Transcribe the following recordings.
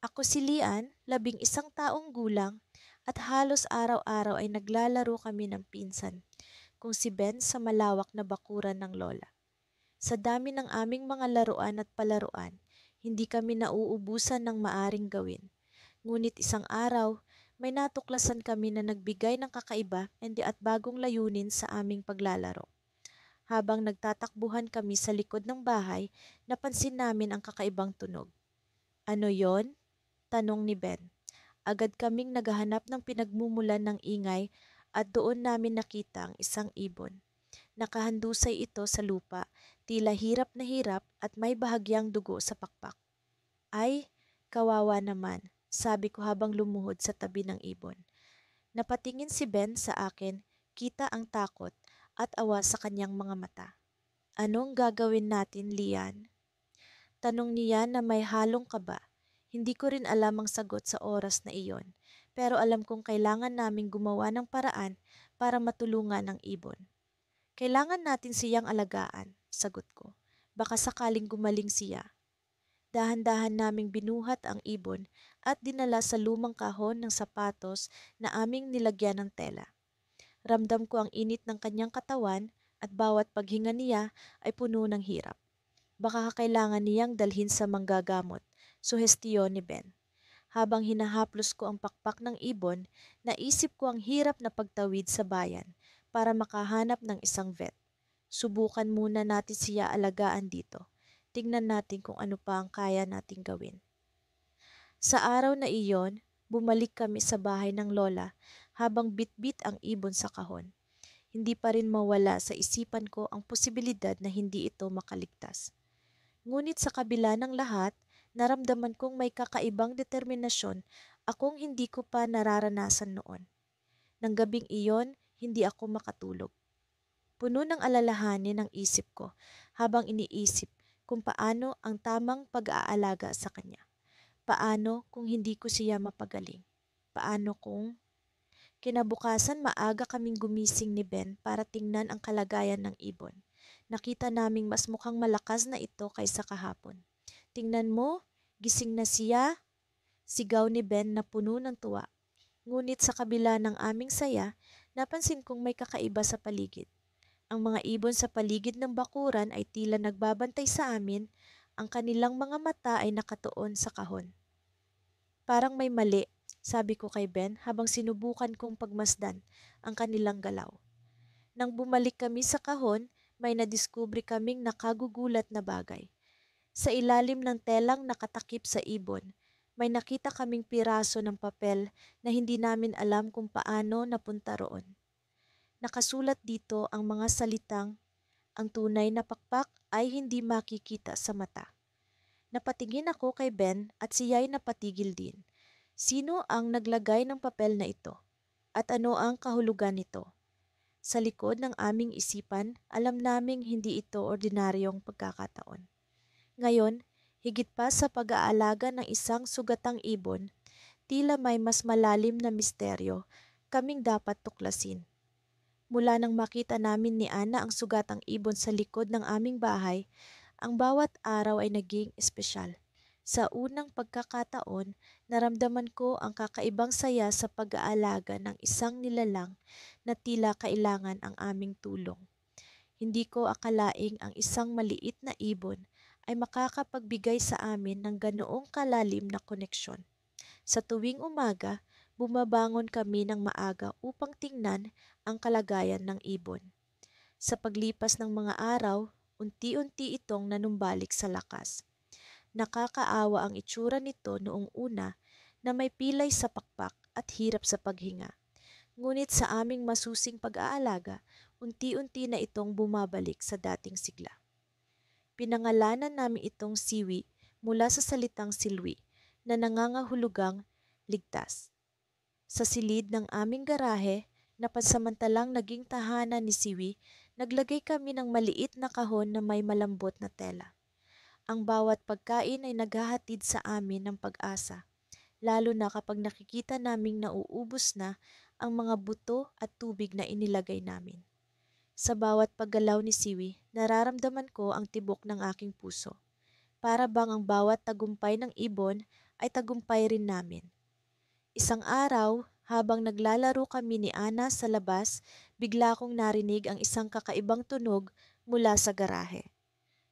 Ako si Lian, 11 taong gulang, at halos araw-araw ay naglalaro kami ng pinsan kung si Ben sa malawak na bakuran ng lola. Sa dami ng aming mga laruan at palaruan, hindi kami nauubusan ng maaring gawin. Ngunit isang araw, may natuklasan kami na nagbigay ng kakaiba at bagong layunin sa aming paglalaro. Habang nagtatakbuhan kami sa likod ng bahay, napansin namin ang kakaibang tunog. Ano yon? Tanong ni Ben. Agad kaming naghahanap ng pinagmumulan ng ingay at doon namin nakita ang isang ibon. Nakahandusay ito sa lupa, tila hirap na hirap at may bahagyang dugo sa pakpak. Ay, kawawa naman, sabi ko habang lumuhod sa tabi ng ibon. Napatingin si Ben sa akin, kita ang takot at awa sa kanyang mga mata. Anong gagawin natin, Lian? Tanong niya na may halong kaba. Hindi ko rin alam ang sagot sa oras na iyon, pero alam kong kailangan naming gumawa ng paraan para matulungan ang ibon. Kailangan natin siyang alagaan, sagot ko. Baka sakaling gumaling siya. Dahan-dahan naming binuhat ang ibon at dinala sa lumang kahon ng sapatos na aming nilagyan ng tela. Ramdam ko ang init ng kanyang katawan at bawat paghinga niya ay puno ng hirap. Baka kailangan niyang dalhin sa manggagamot, suhestiyon ni Ben. Habang hinahaplos ko ang pakpak ng ibon, naisip ko ang hirap na pagtawid sa bayan para makahanap ng isang vet. Subukan muna natin siya alagaan dito. Tingnan natin kung ano pa ang kaya nating gawin. Sa araw na iyon, bumalik kami sa bahay ng lola habang bitbit ang ibon sa kahon. Hindi pa rin mawala sa isipan ko ang posibilidad na hindi ito makaligtas. Ngunit sa kabila ng lahat, naramdaman kong may kakaibang determinasyon akong hindi ko pa nararanasan noon. Nang gabing iyon, hindi ako makatulog. Puno ng alalahanin ang isip ko habang iniisip kung paano ang tamang pag-aalaga sa kanya. Paano kung hindi ko siya mapagaling? Paano kung kinabukasan maaga kaming gumising ni Ben para tingnan ang kalagayan ng ibon. Nakita naming mas mukhang malakas na ito kaysa kahapon. Tingnan mo, gising na siya, sigaw ni Ben na puno ng tuwa. Ngunit sa kabila ng aming saya, napansin kong may kakaiba sa paligid. Ang mga ibon sa paligid ng bakuran ay tila nagbabantay sa amin, ang kanilang mga mata ay nakatuon sa kahon. Parang may mali, sabi ko kay Ben habang sinubukan kong pagmasdan ang kanilang galaw. Nang bumalik kami sa kahon, may nadiskubre kaming nakagugulat na bagay. Sa ilalim ng telang nakatakip sa ibon, may nakita kaming piraso ng papel na hindi namin alam kung paano napunta roon. Nakasulat dito ang mga salitang, ang tunay na pakpak ay hindi makikita sa mata. Napatingin ako kay Ben at siya'y napatigil din. Sino ang naglagay ng papel na ito? At ano ang kahulugan nito? Sa likod ng aming isipan, alam naming hindi ito ordinaryong pagkakataon. Ngayon, higit pa sa pag-aalaga ng isang sugatang ibon, tila may mas malalim na misteryo kaming dapat tuklasin. Mula nang makita namin ni Ana ang sugatang ibon sa likod ng aming bahay, ang bawat araw ay naging espesyal. Sa unang pagkakataon, naramdaman ko ang kakaibang saya sa pag-aalaga ng isang nilalang na tila kailangan ang aming tulong. Hindi ko akalaing ang isang maliit na ibon ay makakapagbigay sa amin ng ganoong kalalim na koneksyon. Sa tuwing umaga, bumabangon kami ng maaga upang tingnan ang kalagayan ng ibon. Sa paglipas ng mga araw, unti-unti itong nanumbalik sa lakas. Nakakaawa ang itsura nito noong una na may pilay sa pakpak at hirap sa paghinga. Ngunit sa aming masusing pag-aalaga, unti-unti na itong bumabalik sa dating sigla. Pinangalanan namin itong Siwi mula sa salitang silwi na nangangahulugang ligtas. Sa silid ng aming garahe na pansamantalang naging tahanan ni Siwi, naglagay kami ng maliit na kahon na may malambot na tela. Ang bawat pagkain ay naghahatid sa amin ng pag-asa, lalo na kapag nakikita naming nauubos na ang mga buto at tubig na inilagay namin. Sa bawat paggalaw ni Siwi, nararamdaman ko ang tibok ng aking puso. Para bang ang bawat tagumpay ng ibon ay tagumpay rin namin. Isang araw, habang naglalaro kami ni Ana sa labas, bigla kong narinig ang isang kakaibang tunog mula sa garahe.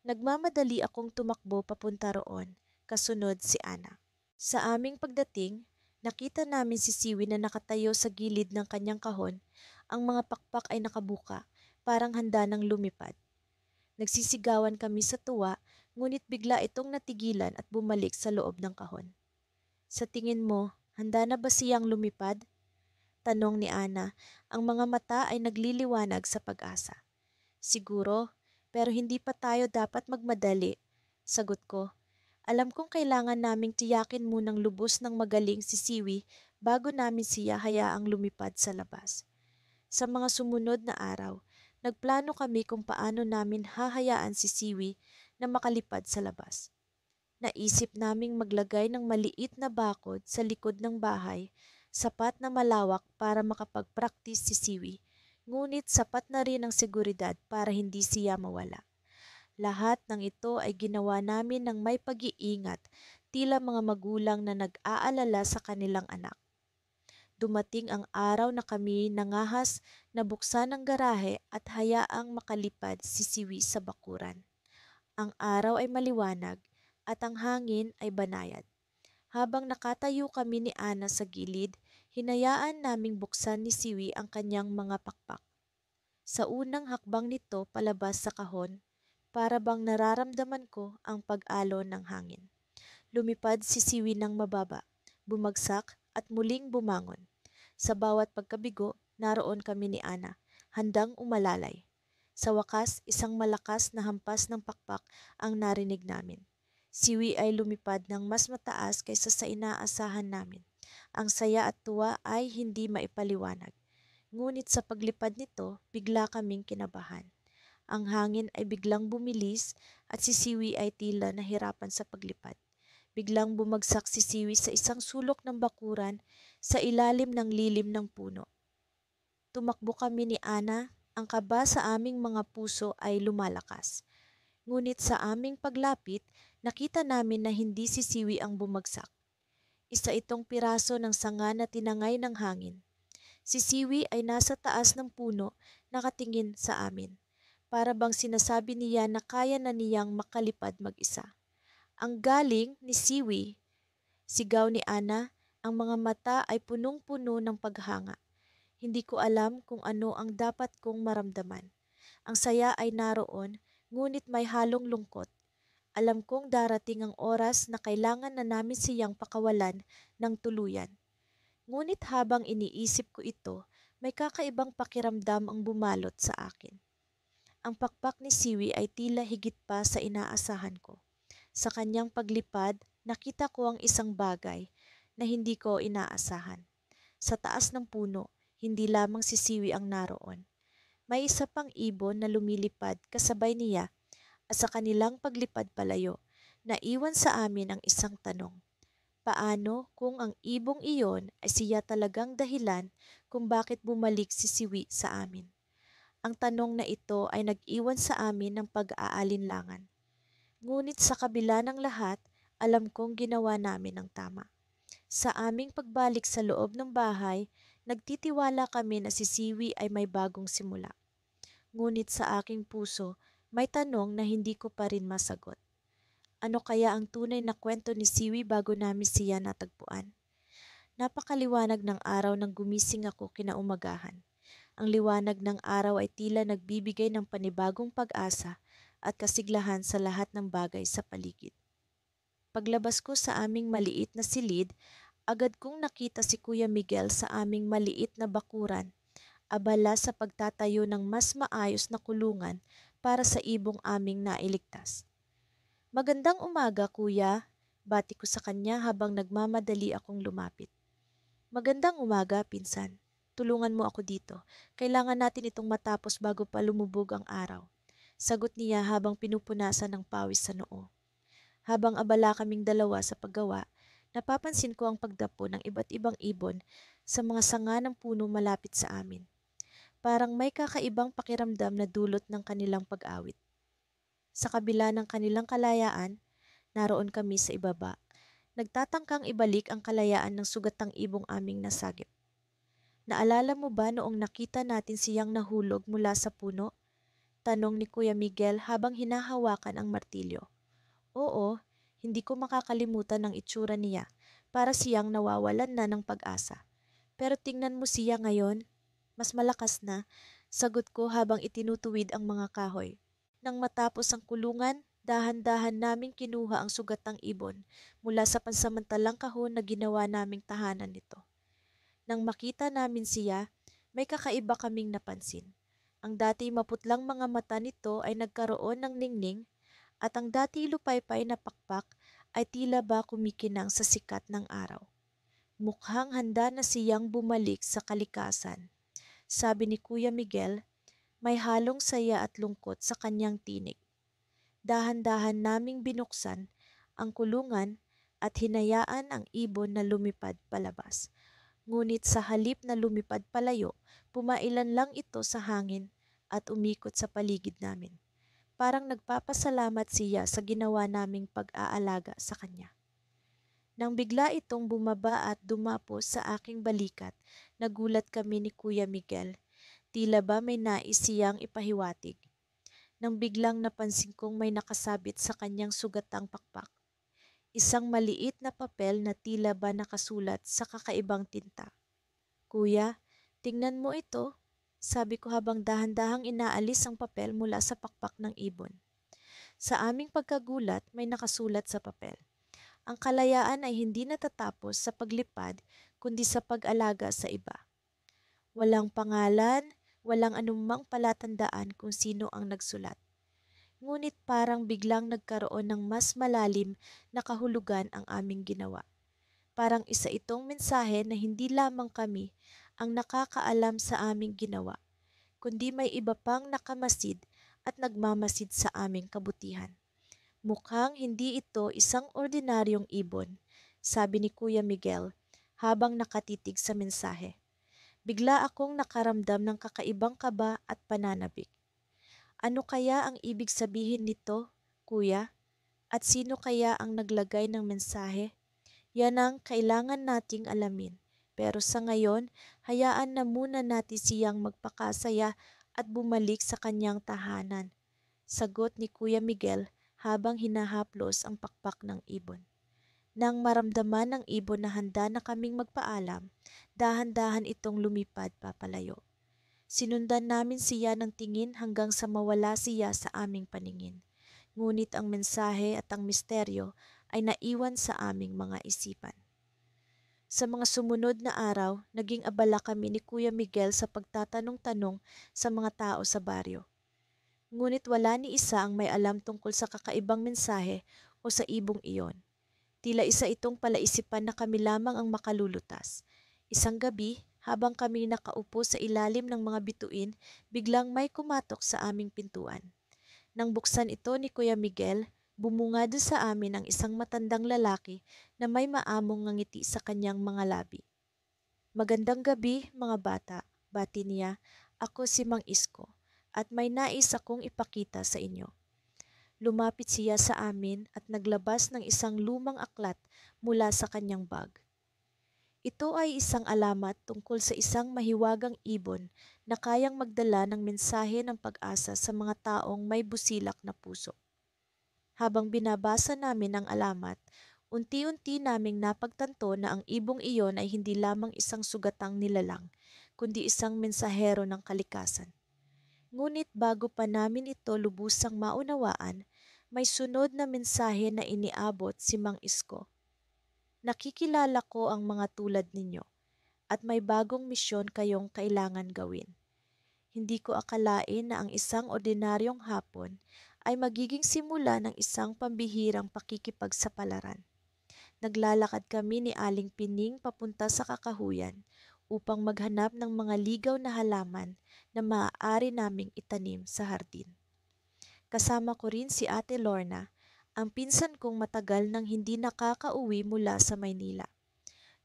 Nagmamadali akong tumakbo papunta roon, kasunod si Ana. Sa aming pagdating, nakita namin si Siwi na nakatayo sa gilid ng kanyang kahon. Ang mga pakpak ay nakabuka, parang handa ng lumipad. Nagsisigawan kami sa tuwa, ngunit bigla itong natigilan at bumalik sa loob ng kahon. Sa tingin mo, handa na ba siyang lumipad? Tanong ni Ana. Ang mga mata ay nagliliwanag sa pag-asa. Siguro, pero hindi pa tayo dapat magmadali. Sagot ko. Alam kong kailangan naming tiyakin munang lubos ng magaling si Siwi bago namin siya hayaang lumipad sa labas. Sa mga sumunod na araw, nagplano kami kung paano namin hahayaan si Siwi na makalipad sa labas. Naisip naming maglagay ng maliit na bakod sa likod ng bahay, sapat na malawak para makapag-practice si Siwi, ngunit sapat na rin ang seguridad para hindi siya mawala. Lahat ng ito ay ginawa namin ng may pag-iingat, tila mga magulang na nag-aalala sa kanilang anak. Dumating ang araw na kami nangahas na buksan ang garahe at hayaang makalipad si Siwi sa bakuran. Ang araw ay maliwanag at ang hangin ay banayad. Habang nakatayo kami ni Ana sa gilid, hinayaan naming buksan ni Siwi ang kanyang mga pakpak. Sa unang hakbang nito palabas sa kahon, para bang nararamdaman ko ang pag-alon ng hangin. Lumipad si Siwi ng mababa, bumagsak at muling bumangon. Sa bawat pagkabigo, naroon kami ni Ana, handang umalalay. Sa wakas, isang malakas na hampas ng pakpak ang narinig namin. Siwi ay lumipad ng mas mataas kaysa sa inaasahan namin. Ang saya at tuwa ay hindi maipaliwanag. Ngunit sa paglipad nito, bigla kaming kinabahan. Ang hangin ay biglang bumilis at si Siwi ay tila nahirapan sa paglipad. Biglang bumagsak si Siwi sa isang sulok ng bakuran sa ilalim ng lilim ng puno. Tumakbo kami ni Ana, ang kaba sa aming mga puso ay lumalakas. Ngunit sa aming paglapit, nakita namin na hindi si Siwi ang bumagsak. Isa itong piraso ng sanga na tinangay ng hangin. Si Siwi ay nasa taas ng puno, nakatingin sa amin. Para bang sinasabi niya na kaya na niyang makalipad mag-isa. Ang galing ni Siwi, sigaw ni Ana, ang mga mata ay punong-puno ng paghanga. Hindi ko alam kung ano ang dapat kong maramdaman. Ang saya ay naroon, ngunit may halong lungkot. Alam kong darating ang oras na kailangan na namin siyang pakawalan ng tuluyan. Ngunit habang iniisip ko ito, may kakaibang pakiramdam ang bumalot sa akin. Ang pakpak ni Siwi ay tila higit pa sa inaasahan ko. Sa kanyang paglipad, nakita ko ang isang bagay na hindi ko inaasahan. Sa taas ng puno, hindi lamang si Siwi ang naroon. May isa pang ibon na lumilipad kasabay niya at sa kanilang paglipad palayo, naiwan sa amin ang isang tanong. Paano kung ang ibong iyon ay siya talagang dahilan kung bakit bumalik si Siwi sa amin? Ang tanong na ito ay nag-iwan sa amin ng pag-aalinlangan. Ngunit sa kabila ng lahat, alam kong ginawa namin ang tama. Sa aming pagbalik sa loob ng bahay, nagtitiwala kami na si Siwi ay may bagong simula. Ngunit sa aking puso, may tanong na hindi ko pa rin masagot. Ano kaya ang tunay na kwento ni Siwi bago namin siya natagpuan? Napakaliwanag ng araw nang gumising ako kinaumagahan. Ang liwanag ng araw ay tila nagbibigay ng panibagong pag-asa at kasiglahan sa lahat ng bagay sa paligid. Paglabas ko sa aming maliit na silid, agad kong nakita si Kuya Miguel sa aming maliit na bakuran, abala sa pagtatayo ng mas maayos na kulungan para sa ibong aming nailigtas. Magandang umaga, Kuya, bati ko sa kanya habang nagmamadali akong lumapit. Magandang umaga, pinsan. Tulungan mo ako dito. Kailangan natin itong matapos bago pa lumubog ang araw. Sagot niya habang pinupunasan ng pawis sa noo. Habang abala kaming dalawa sa paggawa, napapansin ko ang pagdapo ng iba't ibang ibon sa mga sanga ng puno malapit sa amin. Parang may kakaibang pakiramdam na dulot ng kanilang pag-awit. Sa kabila ng kanilang kalayaan, naroon kami sa ibaba. nagtatangkang ibalik ang kalayaan ng sugatang ibong aming nasagip. Naalala mo ba noong nakita natin siyang nahulog mula sa puno? Tanong ni Kuya Miguel habang hinahawakan ang martilyo. Oo, hindi ko makakalimutan ang itsura niya, para siyang nawawalan na ng pag-asa. Pero tingnan mo siya ngayon, mas malakas na, sagot ko habang itinutuwid ang mga kahoy. Nang matapos ang kulungan, dahan-dahan naming kinuha ang sugatang ibon mula sa pansamantalang kahon na ginawa naming tahanan nito. Nang makita namin siya, may kakaiba kaming napansin. Ang dati maputlang mga mata nito ay nagkaroon ng ningning at ang dati lupaypay na pakpak ay tila ba kumikinang sa sikat ng araw. Mukhang handa na siyang bumalik sa kalikasan. Sabi ni Kuya Miguel, may halong saya at lungkot sa kanyang tinig. Dahan-dahan naming binuksan ang kulungan at hinayaan ang ibon na lumipad palabas. Ngunit sa halip na lumipad palayo, pumailan lang ito sa hangin at umikot sa paligid namin. Parang nagpapasalamat siya sa ginawa naming pag-aalaga sa kanya. Nang bigla itong bumaba at dumapos sa aking balikat, nagulat kami ni Kuya Miguel. Tila ba may nais siyang ipahiwatig. Nang biglang napansin kong may nakasabit sa kanyang sugatang pakpak. Isang maliit na papel na tila ba nakasulat sa kakaibang tinta. Kuya, tingnan mo ito, sabi ko habang dahan-dahang inaalis ang papel mula sa pakpak ng ibon. Sa aming pagkagulat, may nakasulat sa papel. Ang kalayaan ay hindi natatapos sa paglipad kundi sa pag-alaga sa iba. Walang pangalan, walang anumang palatandaan kung sino ang nagsulat. Ngunit parang biglang nagkaroon ng mas malalim na kahulugan ang aming ginawa. Parang isa itong mensahe na hindi lamang kami ang nakakaalam sa aming ginawa, kundi may iba pang nakamasid at nagmamasid sa aming kabutihan. Mukhang hindi ito isang ordinaryong ibon, sabi ni Kuya Miguel habang nakatitig sa mensahe. Bigla akong nakaramdam ng kakaibang kaba at pananabik. Ano kaya ang ibig sabihin nito, Kuya? At sino kaya ang naglagay ng mensahe? Yan ang kailangan nating alamin. Pero sa ngayon, hayaan na muna natin siyang magpakasaya at bumalik sa kanyang tahanan. Sagot ni Kuya Miguel habang hinahaplos ang pakpak ng ibon. Nang maramdaman ng ibon na handa na kaming magpaalam, dahan-dahan itong lumipad papalayo. Sinundan namin siya ng tingin hanggang sa mawala siya sa aming paningin. Ngunit ang mensahe at ang misteryo ay naiwan sa aming mga isipan. Sa mga sumunod na araw, naging abala kami ni Kuya Miguel sa pagtatanong-tanong sa mga tao sa baryo. Ngunit wala ni isa ang may alam tungkol sa kakaibang mensahe o sa ibong iyon. Tila isa itong palaisipan na kami lamang ang makalulutas. Isang gabi, habang kami nakaupo sa ilalim ng mga bituin, biglang may kumatok sa aming pintuan. Nang buksan ito ni Kuya Miguel, bumungad sa amin ang isang matandang lalaki na may maamong ngiti sa kanyang mga labi. Magandang gabi, mga bata, bati niya. Ako si Mang Isko at may nais akong ipakita sa inyo. Lumapit siya sa amin at naglabas ng isang lumang aklat mula sa kanyang bag. Ito ay isang alamat tungkol sa isang mahiwagang ibon na kayang magdala ng mensahe ng pag-asa sa mga taong may busilak na puso. Habang binabasa namin ang alamat, unti-unti naming napagtanto na ang ibong iyon ay hindi lamang isang sugatang nilalang, kundi isang mensahero ng kalikasan. Ngunit bago pa namin ito lubusang maunawaan, may sunod na mensahe na iniabot si Mang Isko. Nakikilala ko ang mga tulad ninyo at may bagong misyon kayong kailangan gawin. Hindi ko akalain na ang isang ordinaryong hapon ay magiging simula ng isang pambihirang pakikipagsapalaran. Naglalakad kami ni Aling Pining papunta sa kakahuyan upang maghanap ng mga ligaw na halaman na maaari naming itanim sa hardin. Kasama ko rin si Ate Lorna, ang pinsan kong matagal nang hindi nakakauwi mula sa Maynila.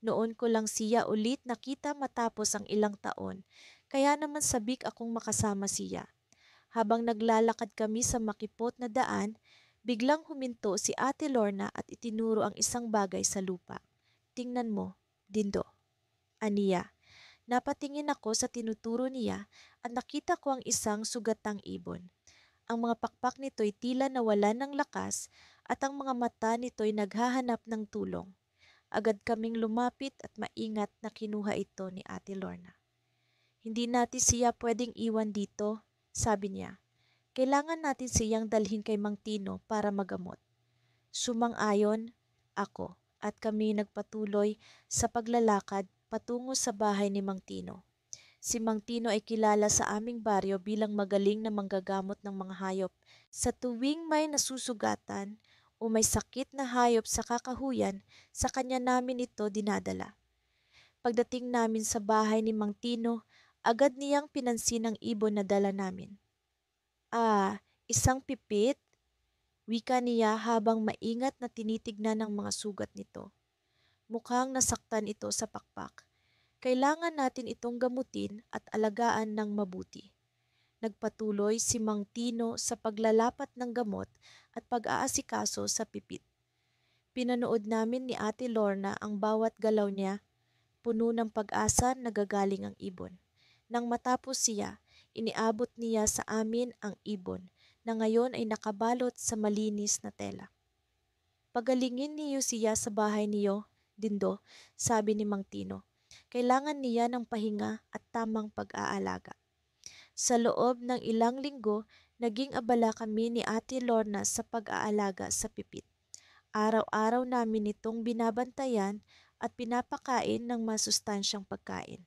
Noon ko lang siya ulit nakita matapos ang ilang taon, kaya naman sabik akong makasama siya. Habang naglalakad kami sa makipot na daan, Biglang huminto si Ate Lorna at itinuro ang isang bagay sa lupa. Tingnan mo, Dindo, aniya. Napatingin ako sa tinuturo niya at nakita ko ang isang sugatang ibon. Ang mga pakpak nito'y tila nawalan ng lakas at ang mga mata nito'y naghahanap ng tulong. Agad kaming lumapit at maingat na kinuha ito ni Ate Lorna. Hindi natin siya pwedeng iwan dito, sabi niya. Kailangan natin siyang dalhin kay Mang Tino para magamot. Sumang-ayon ako at kami nagpatuloy sa paglalakad patungo sa bahay ni Mang Tino. Si Mang Tino ay kilala sa aming baryo bilang magaling na manggagamot ng mga hayop. Sa tuwing may nasusugatan o may sakit na hayop sa kakahuyan, sa kanya namin ito dinadala. Pagdating namin sa bahay ni Mang Tino, agad niyang pinansin ang ibon na dala namin. Ah, isang pipit? Wika niya habang maingat na tinitignan ang mga sugat nito. Mukhang nasaktan ito sa pakpak. Kailangan natin itong gamutin at alagaan ng mabuti. Nagpatuloy si Mang Tino sa paglalapat ng gamot at pag-aasikaso sa pipit. Pinanood namin ni Ate Lorna ang bawat galaw niya, puno ng pag-asa na gagaling ang ibon. Nang matapos siya, iniabot niya sa amin ang ibon na ngayon ay nakabalot sa malinis na tela. Pagalingin niyo siya sa bahay niyo, Dindo, sabi ni Mang Tino. Kailangan niya ng pahinga at tamang pag-aalaga. Sa loob ng ilang linggo, naging abala kami ni Ate Lorna sa pag-aalaga sa pipit. Araw-araw namin itong binabantayan at pinapakain ng masustansyang pagkain.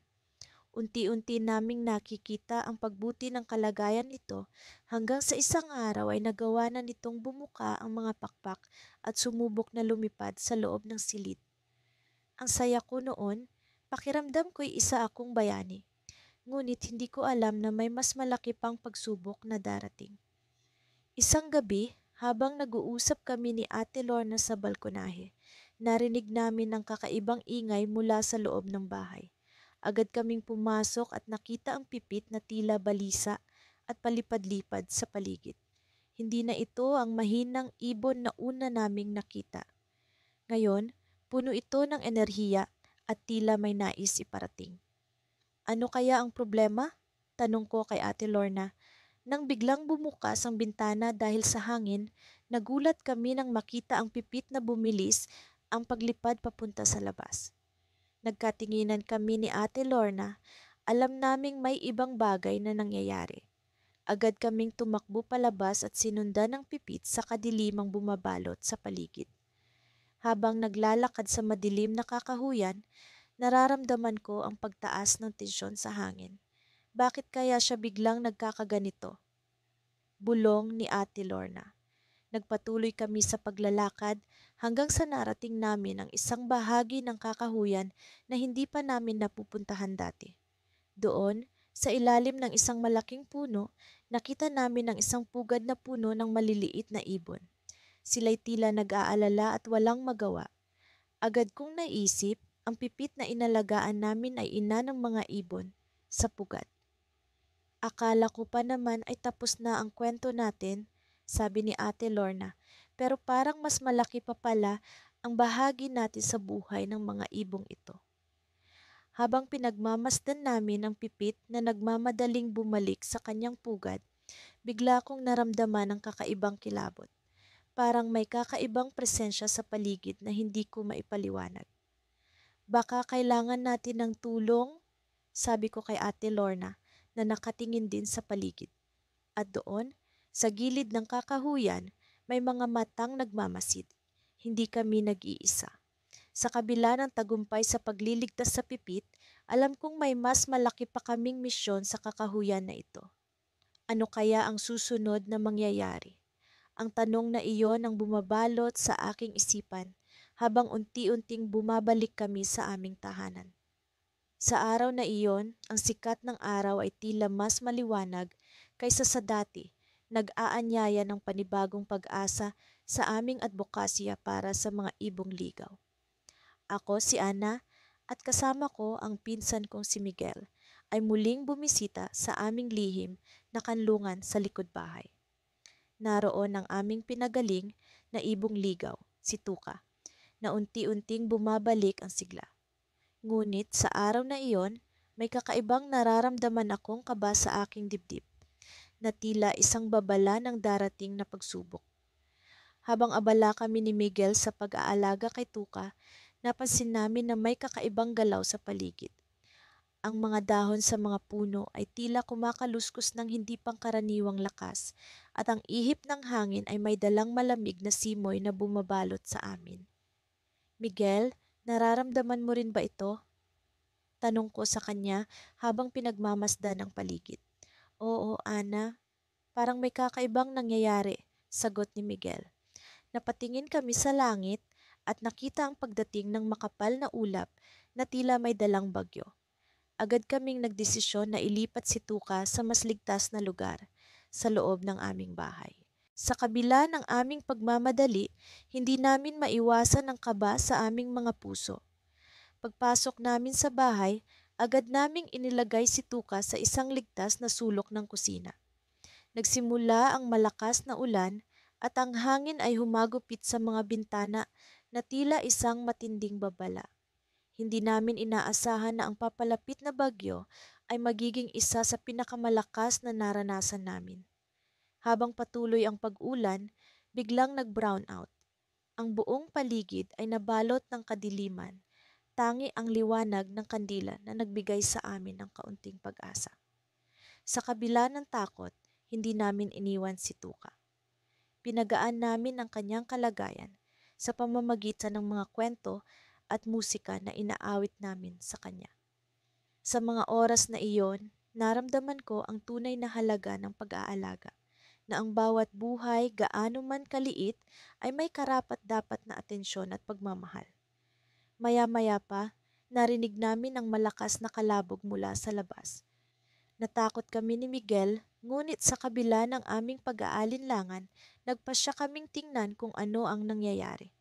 Unti-unti naming nakikita ang pagbuti ng kalagayan nito hanggang sa isang araw ay nagawa na nitong bumuka ang mga pakpak at sumubok na lumipad sa loob ng silid. Ang saya ko noon, pakiramdam ko'y isa akong bayani. Ngunit hindi ko alam na may mas malaki pang pagsubok na darating. Isang gabi, habang nag-uusap kami ni Ate Lorna sa balkonahe, narinig namin ang kakaibang ingay mula sa loob ng bahay. Agad kaming pumasok at nakita ang pipit na tila balisa at palipad-lipad sa paligid. Hindi na ito ang mahinang ibon na una naming nakita. Ngayon, puno ito ng enerhiya at tila may nais iparating. Ano kaya ang problema? Tanong ko kay Ate Lorna. Nang biglang bumukas ang bintana dahil sa hangin, nagulat kami nang makita ang pipit na bumilis ang paglipad papunta sa labas. Nagkatinginan kami ni Ate Lorna, alam naming may ibang bagay na nangyayari. Agad kaming tumakbo palabas at sinundan ng pipit sa kadilimang bumabalot sa paligid. Habang naglalakad sa madilim na kakahuyan, nararamdaman ko ang pagtaas ng tensyon sa hangin. Bakit kaya siya biglang nagkakaganito? Bulong ni Ate Lorna. Nagpatuloy kami sa paglalakad hanggang sa narating namin ang isang bahagi ng kakahuyan na hindi pa namin napupuntahan dati. Doon, sa ilalim ng isang malaking puno, nakita namin ang isang pugad na puno ng maliliit na ibon. Sila'y tila nag-aalala at walang magawa. Agad kong naisip, ang pipit na inalagaan namin ay ina ng mga ibon sa pugad. Akala ko pa naman ay tapos na ang kwento natin, sabi ni Ate Lorna, pero parang mas malaki pa pala ang bahagi natin sa buhay ng mga ibong ito. Habang pinagmamasdan namin ang pipit na nagmamadaling bumalik sa kanyang pugad, bigla kong naramdaman ang kakaibang kilabot. Parang may kakaibang presensya sa paligid na hindi ko maipaliwanag. Baka kailangan natin ng tulong, sabi ko kay Ate Lorna na nakatingin din sa paligid. At doon, sa gilid ng kakahuyan, may mga matang nagmamasid. Hindi kami nag-iisa. Sa kabila ng tagumpay sa pagliligtas sa pipit, alam kong may mas malaki pa kaming misyon sa kakahuyan na ito. Ano kaya ang susunod na mangyayari? Ang tanong na iyon ang bumabalot sa aking isipan habang unti-unting bumabalik kami sa aming tahanan. Sa araw na iyon, ang sikat ng araw ay tila mas maliwanag kaysa sa dati, nag-aanyaya ng panibagong pag-asa sa aming advokasya para sa mga ibong ligaw. Ako si Ana at kasama ko ang pinsan kong si Miguel ay muling bumisita sa aming lihim na kanlungan sa likod bahay. Naroon ang aming pinagaling na ibong ligaw, si Tuka, na unti-unting bumabalik ang sigla. Ngunit sa araw na iyon, may kakaibang nararamdaman akong kaba sa aking dibdib, na tila isang babala ng darating na pagsubok. Habang abala kami ni Miguel sa pag-aalaga kay Tuka, napansin namin na may kakaibang galaw sa paligid. Ang mga dahon sa mga puno ay tila kumakaluskos ng hindi pangkaraniwang lakas at ang ihip ng hangin ay may dalang malamig na simoy na bumabalot sa amin. Miguel, nararamdaman mo rin ba ito? Tanong ko sa kanya habang pinagmamasdan ang paligid. Oo, Ana. Parang may kakaibang nangyayari, sagot ni Miguel. Napatingin kami sa langit at nakita ang pagdating ng makapal na ulap na tila may dalang bagyo. Agad kaming nagdesisyon na ilipat si Tuka sa mas ligtas na lugar sa loob ng aming bahay. Sa kabila ng aming pagmamadali, hindi namin maiwasan ang kaba sa aming mga puso. Pagpasok namin sa bahay, agad naming inilagay si Tuka sa isang ligtas na sulok ng kusina. Nagsimula ang malakas na ulan at ang hangin ay humagupit sa mga bintana na tila isang matinding babala. Hindi namin inaasahan na ang papalapit na bagyo ay magiging isa sa pinakamalakas na naranasan namin. Habang patuloy ang pag-ulan, biglang nag-brown out. Ang buong paligid ay nabalot ng kadiliman. Tangi ang liwanag ng kandila na nagbigay sa amin ng kaunting pag-asa. Sa kabila ng takot, hindi namin iniwan si Tuka. Pinagaan namin ang kanyang kalagayan sa pamamagitan ng mga kwento at musika na inaawit namin sa kanya. Sa mga oras na iyon, naramdaman ko ang tunay na halaga ng pag-aalaga, na ang bawat buhay, gaano man kaliit, ay may karapat-dapat na atensyon at pagmamahal. Maya-maya pa, narinig namin ang malakas na kalabog mula sa labas. Natakot kami ni Miguel, ngunit sa kabila ng aming pag-aalinlangan, nagpasya kaming tingnan kung ano ang nangyayari.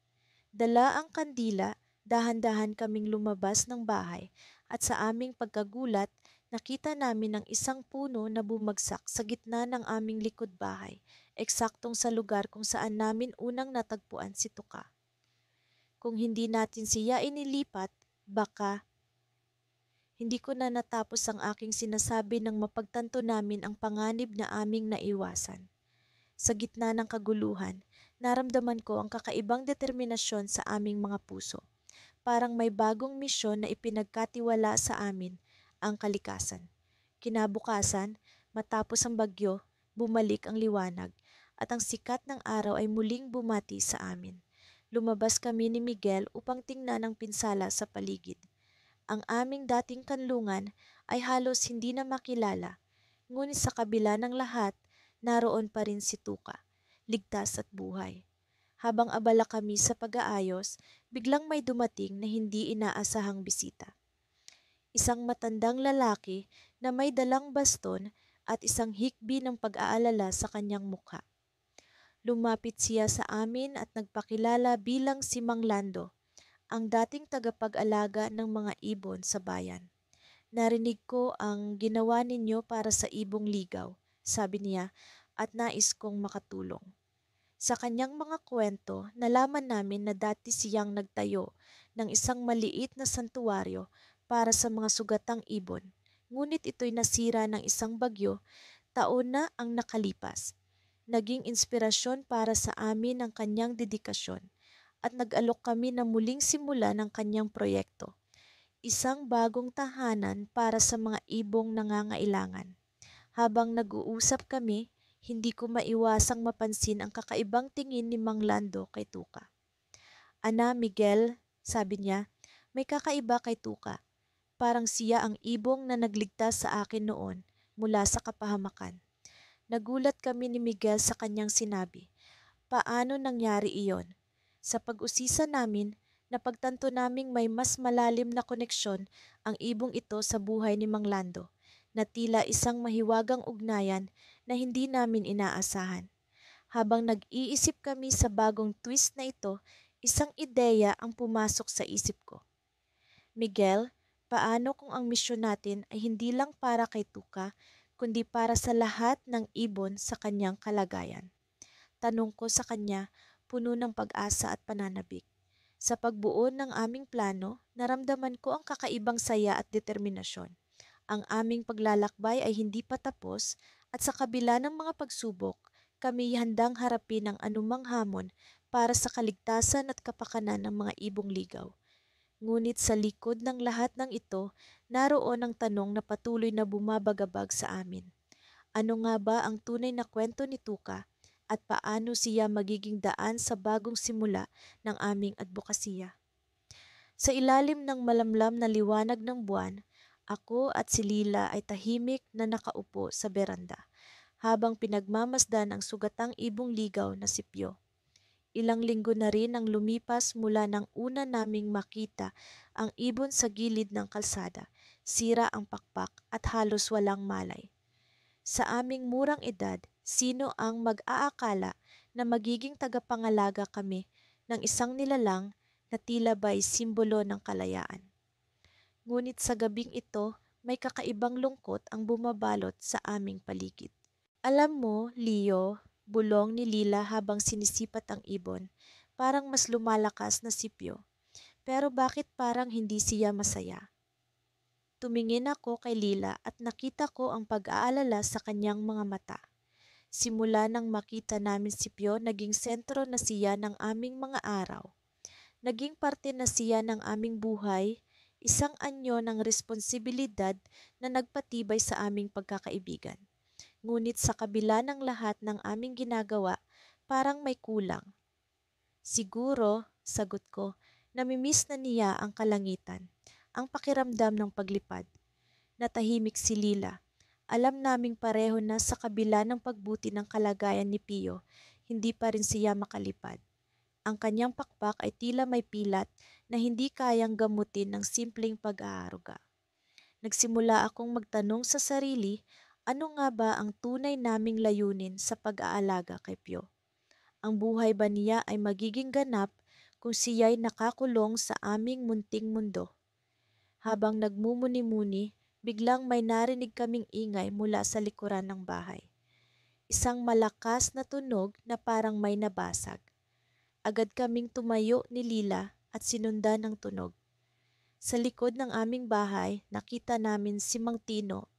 Dala ang kandila, dahan-dahan kaming lumabas ng bahay at sa aming pagkagulat, nakita namin ang isang puno na bumagsak sa gitna ng aming likod bahay, eksaktong sa lugar kung saan namin unang natagpuan si Tuka. Kung hindi natin siya inilipat, baka hindi ko na natapos ang aking sinasabi nang mapagtanto namin ang panganib na aming naiwasan. Sa gitna ng kaguluhan, naramdaman ko ang kakaibang determinasyon sa aming mga puso. Parang may bagong misyon na ipinagkatiwala sa amin ang kalikasan. Kinabukasan, matapos ang bagyo, bumalik ang liwanag at ang sikat ng araw ay muling bumati sa amin. Lumabas kami ni Miguel upang tingnan ang pinsala sa paligid. Ang aming dating kanlungan ay halos hindi na makilala, ngunit sa kabila ng lahat, naroon pa rin si Tuka, ligtas at buhay. Habang abala kami sa pag-aayos, biglang may dumating na hindi inaasahang bisita. Isang matandang lalaki na may dalang baston at isang hikbi ng pag-aalala sa kanyang mukha. Lumapit siya sa amin at nagpakilala bilang si Mang Lando, ang dating tagapag-alaga ng mga ibon sa bayan. Narinig ko ang ginawa ninyo para sa ibong ligaw, sabi niya, at nais kong makatulong. Sa kanyang mga kwento, nalaman namin na dati siyang nagtayo ng isang maliit na santuwaryo para sa mga sugatang ibon. Ngunit ito'y nasira ng isang bagyo taon na ang nakalipas. Naging inspirasyon para sa amin ang kanyang dedikasyon at nag-alok kami na muling simula ng kanyang proyekto. Isang bagong tahanan para sa mga ibong nangangailangan. Habang nag-uusap kami, hindi ko maiwasang mapansin ang kakaibang tingin ni Mang Lando kay Tuka. Ana, Miguel, sabi niya, may kakaiba kay Tuka. Parang siya ang ibong na nagligtas sa akin noon mula sa kapahamakan. Nagulat kami ni Miguel sa kanyang sinabi. Paano nangyari iyon? Sa pag-usisa namin, napagtanto naming may mas malalim na koneksyon ang ibong ito sa buhay ni Mang Lando, na tila isang mahiwagang ugnayan na hindi namin inaasahan. Habang nag-iisip kami sa bagong twist na ito, isang ideya ang pumasok sa isip ko. Miguel, paano kung ang misyon natin ay hindi lang para kay Tuka, kundi para sa lahat ng ibon sa kanyang kalagayan? Tanong ko sa kanya, puno ng pag-asa at pananabik. Sa pagbuo ng aming plano, naramdaman ko ang kakaibang saya at determinasyon. Ang aming paglalakbay ay hindi pa tapos at sa kabila ng mga pagsubok, kami handang harapin ang anumang hamon para sa kaligtasan at kapakanan ng mga ibong ligaw. Ngunit sa likod ng lahat ng ito, naroon ang tanong na patuloy na bumabagabag sa amin. Ano nga ba ang tunay na kwento ni Tuka at paano siya magiging daan sa bagong simula ng aming advokasya? Sa ilalim ng malamlam na liwanag ng buwan, ako at si Lila ay tahimik na nakaupo sa beranda habang pinagmamasdan ang sugatang ibong ligaw na si Pio. Ilang linggo na rin ang lumipas mula nang una naming makita ang ibon sa gilid ng kalsada. Sira ang pakpak at halos walang malay. Sa aming murang edad, sino ang mag-aakala na magiging tagapangalaga kami ng isang nilalang na tila ba'y simbolo ng kalayaan? Ngunit sa gabing ito, may kakaibang lungkot ang bumabalot sa aming paligid. Alam mo, Leo, bulong ni Lila habang sinisipat ang ibon, parang mas lumalakas na sipyo. Pero bakit parang hindi siya masaya? Tumingin ako kay Lila at nakita ko ang pag-aalala sa kanyang mga mata. Simula nang makita namin si Pio, naging sentro na siya ng aming mga araw. Naging parte na siya ng aming buhay, isang anyo ng responsibilidad na nagpatibay sa aming pagkakaibigan. Ngunit sa kabila ng lahat ng aming ginagawa, parang may kulang. Siguro, sagot ko, namimiss na niya ang kalangitan, ang pakiramdam ng paglipad. Natahimik si Lila. Alam naming pareho na sa kabila ng pagbuti ng kalagayan ni Pio, hindi pa rin siya makalipad. Ang kanyang pakpak ay tila may pilat na hindi kayang gamutin ng simpleng pag-aaruga. Nagsimula akong magtanong sa sarili, ano nga ba ang tunay naming layunin sa pag-aalaga kay Pio? Ang buhay ba niya ay magiging ganap kung siya'y nakakulong sa aming munting mundo? Habang nagmumuni-muni, biglang may narinig kaming ingay mula sa likuran ng bahay. Isang malakas na tunog na parang may nabasag. Agad kaming tumayo ni Lila at sinundan ang tunog. Sa likod ng aming bahay, nakita namin si Mang Tino,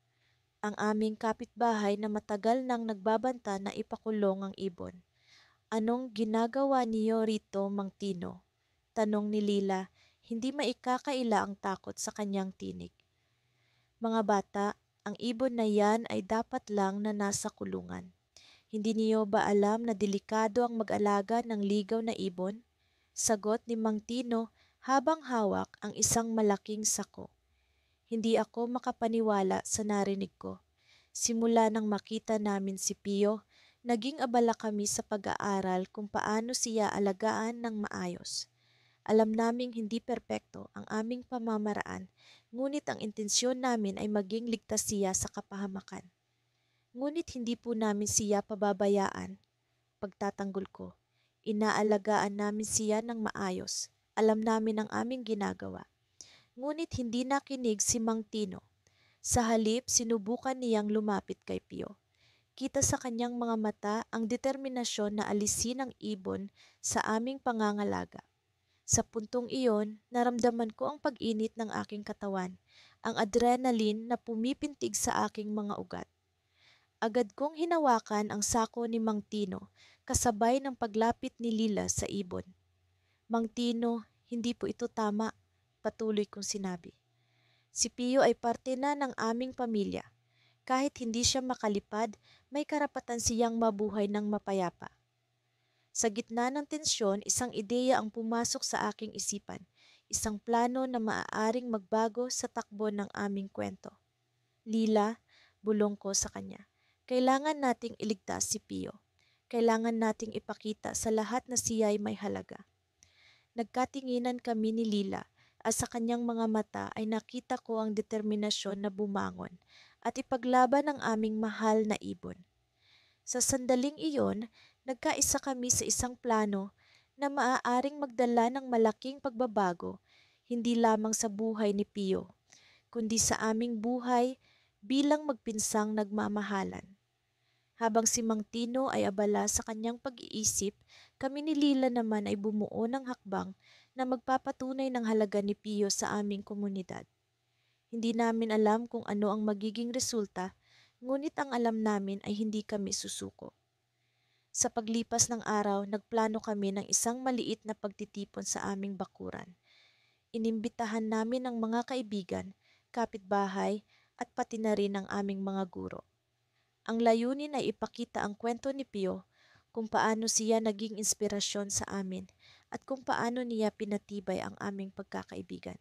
ang aming kapitbahay na matagal nang nagbabanta na ipakulong ang ibon. Anong ginagawa niyo rito, Mang Tino? Tanong ni Lila, hindi maikakaila ang takot sa kanyang tinig. Mga bata, ang ibon na yan ay dapat lang na nasa kulungan. Hindi niyo ba alam na delikado ang mag-alaga ng ligaw na ibon? Sagot ni Mang Tino habang hawak ang isang malaking sako. Hindi ako makapaniwala sa narinig ko. Simula nang makita namin si Pio, naging abala kami sa pag-aaral kung paano siya alagaan ng maayos. Alam naming hindi perpekto ang aming pamamaraan, ngunit ang intensyon namin ay maging ligtas siya sa kapahamakan. Ngunit hindi po namin siya pababayaan. Pagtatanggol ko, inaalagaan namin siya ng maayos. Alam namin ang aming ginagawa. Ngunit hindi nakinig si Mang Tino. Sa halip, sinubukan niyang lumapit kay Pio. Kita sa kanyang mga mata ang determinasyon na alisin ang ibon sa aming pangangalaga. Sa puntong iyon, naramdaman ko ang pag-init ng aking katawan, ang adrenaline na pumipintig sa aking mga ugat. Agad kong hinawakan ang sako ni Mang Tino, kasabay ng paglapit ni Lila sa ibon. Mang Tino, hindi po ito tama, patuloy kong sinabi. Si Pio ay parte na ng aming pamilya. Kahit hindi siya makalipad, may karapatan siyang mabuhay ng mapayapa. Sa gitna ng tensyon, isang ideya ang pumasok sa aking isipan. Isang plano na maaaring magbago sa takbo ng aming kwento. Lila, bulong ko sa kanya. Kailangan nating iligtas si Pio. Kailangan nating ipakita sa lahat na siya'y may halaga. Nagkatinginan kami ni Lila at sa kanyang mga mata ay nakita ko ang determinasyon na bumangon at ipaglaban ang aming mahal na ibon. Sa sandaling iyon, nagkaisa kami sa isang plano na maaaring magdala ng malaking pagbabago hindi lamang sa buhay ni Pio, kundi sa aming buhay bilang magpinsang nagmamahalan. Habang si Mang Tino ay abala sa kanyang pag-iisip, kami ni Lila naman ay bumuo ng hakbang na magpapatunay ng halaga ni Pio sa aming komunidad. Hindi namin alam kung ano ang magiging resulta, ngunit ang alam namin ay hindi kami susuko. Sa paglipas ng araw, nagplano kami ng isang maliit na pagtitipon sa aming bakuran. Inimbitahan namin ang mga kaibigan, kapitbahay at pati na rin ang aming mga guro. Ang layunin ay ipakita ang kwento ni Pio, kung paano siya naging inspirasyon sa amin at kung paano niya pinatibay ang aming pagkakaibigan.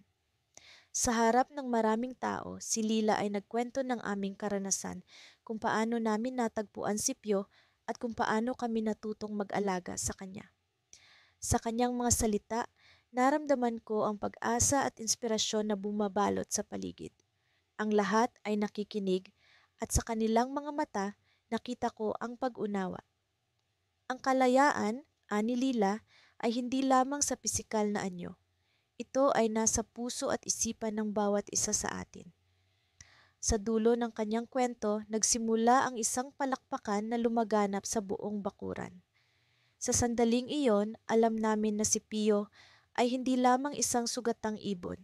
Sa harap ng maraming tao, si Lila ay nagkwento ng aming karanasan kung paano namin natagpuan si Pio at kung paano kami natutong mag-alaga sa kanya. Sa kanyang mga salita, naramdaman ko ang pag-asa at inspirasyon na bumabalot sa paligid. Ang lahat ay nakikinig at sa kanilang mga mata nakita ko ang pag-unawa. Ang kalayaan, ani Lila, ay hindi lamang sa pisikal na anyo. Ito ay nasa puso at isipan ng bawat isa sa atin. Sa dulo ng kanyang kwento, nagsimula ang isang palakpakan na lumaganap sa buong bakuran. Sa sandaling iyon, alam namin na si Pio ay hindi lamang isang sugatang ibon.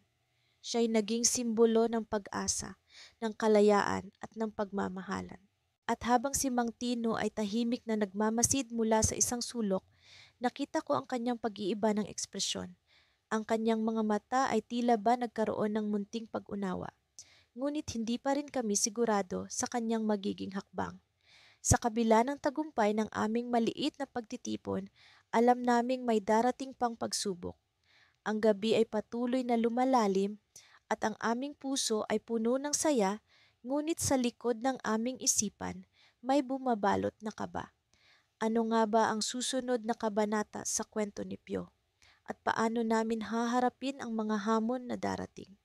Siya ay naging simbolo ng pag-asa, ng kalayaan at ng pagmamahalan. At habang si Mang Tino ay tahimik na nagmamasid mula sa isang sulok, nakita ko ang kanyang pag-iiba ng ekspresyon. Ang kanyang mga mata ay tila ba nagkaroon ng munting pag-unawa. Ngunit hindi pa rin kami sigurado sa kanyang magiging hakbang. Sa kabila ng tagumpay ng aming maliit na pagtitipon, alam naming may darating pang pagsubok. Ang gabi ay patuloy na lumalalim at ang aming puso ay puno ng saya, ngunit sa likod ng aming isipan may bumabalot na kaba. Ano nga ba ang susunod na kabanata sa kwento ni Pio? At paano namin haharapin ang mga hamon na darating?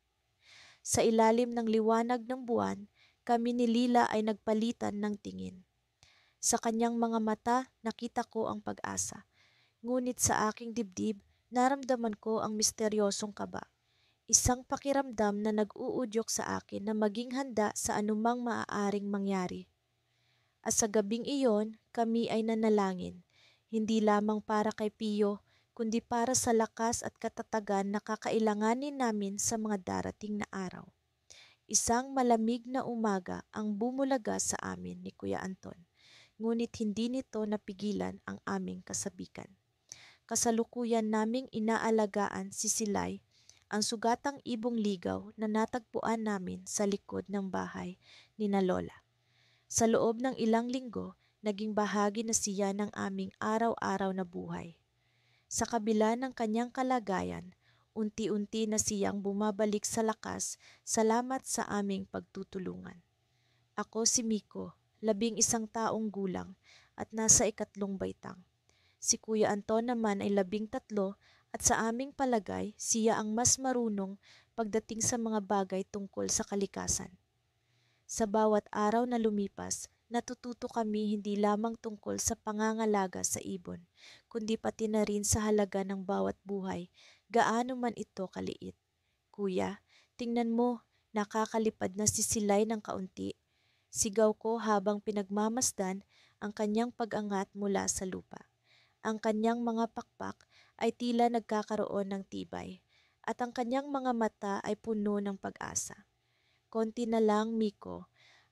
Sa ilalim ng liwanag ng buwan, kami ni Lila ay nagpalitan ng tingin. Sa kanyang mga mata, nakita ko ang pag-asa. Ngunit sa aking dibdib, naramdaman ko ang misteryosong kaba. Isang pakiramdam na nag-uudyok sa akin na maging handa sa anumang maaaring mangyari. At sa gabing iyon, kami ay nanalangin, hindi lamang para kay Pio, kundi para sa lakas at katatagan na kakailanganin namin sa mga darating na araw. Isang malamig na umaga ang bumulaga sa amin ni Kuya Anton, ngunit hindi nito napigilan ang aming kasabikan. Kasalukuyan naming inaalagaan si Silay, ang sugatang ibong ligaw na natagpuan namin sa likod ng bahay ni na Lola. Sa loob ng ilang linggo, naging bahagi na siya ng aming araw-araw na buhay. Sa kabila ng kanyang kalagayan, unti-unti na siyang bumabalik sa lakas salamat sa aming pagtutulungan. Ako si Miko, 11 taong gulang at nasa ikatlong baitang. Si Kuya Anton naman ay 13 at sa aming palagay siya ang mas marunong pagdating sa mga bagay tungkol sa kalikasan. Sa bawat araw na lumipas, natututo kami hindi lamang tungkol sa pangangalaga sa ibon, kundi pati na rin sa halaga ng bawat buhay, gaano man ito kaliit. Kuya, tingnan mo, nakakalipad na si Silay ng kaunti. Sigaw ko habang pinagmamasdan ang kanyang pag-angat mula sa lupa. Ang kanyang mga pakpak ay tila nagkakaroon ng tibay, at ang kanyang mga mata ay puno ng pag-asa. Konti na lang, Miko.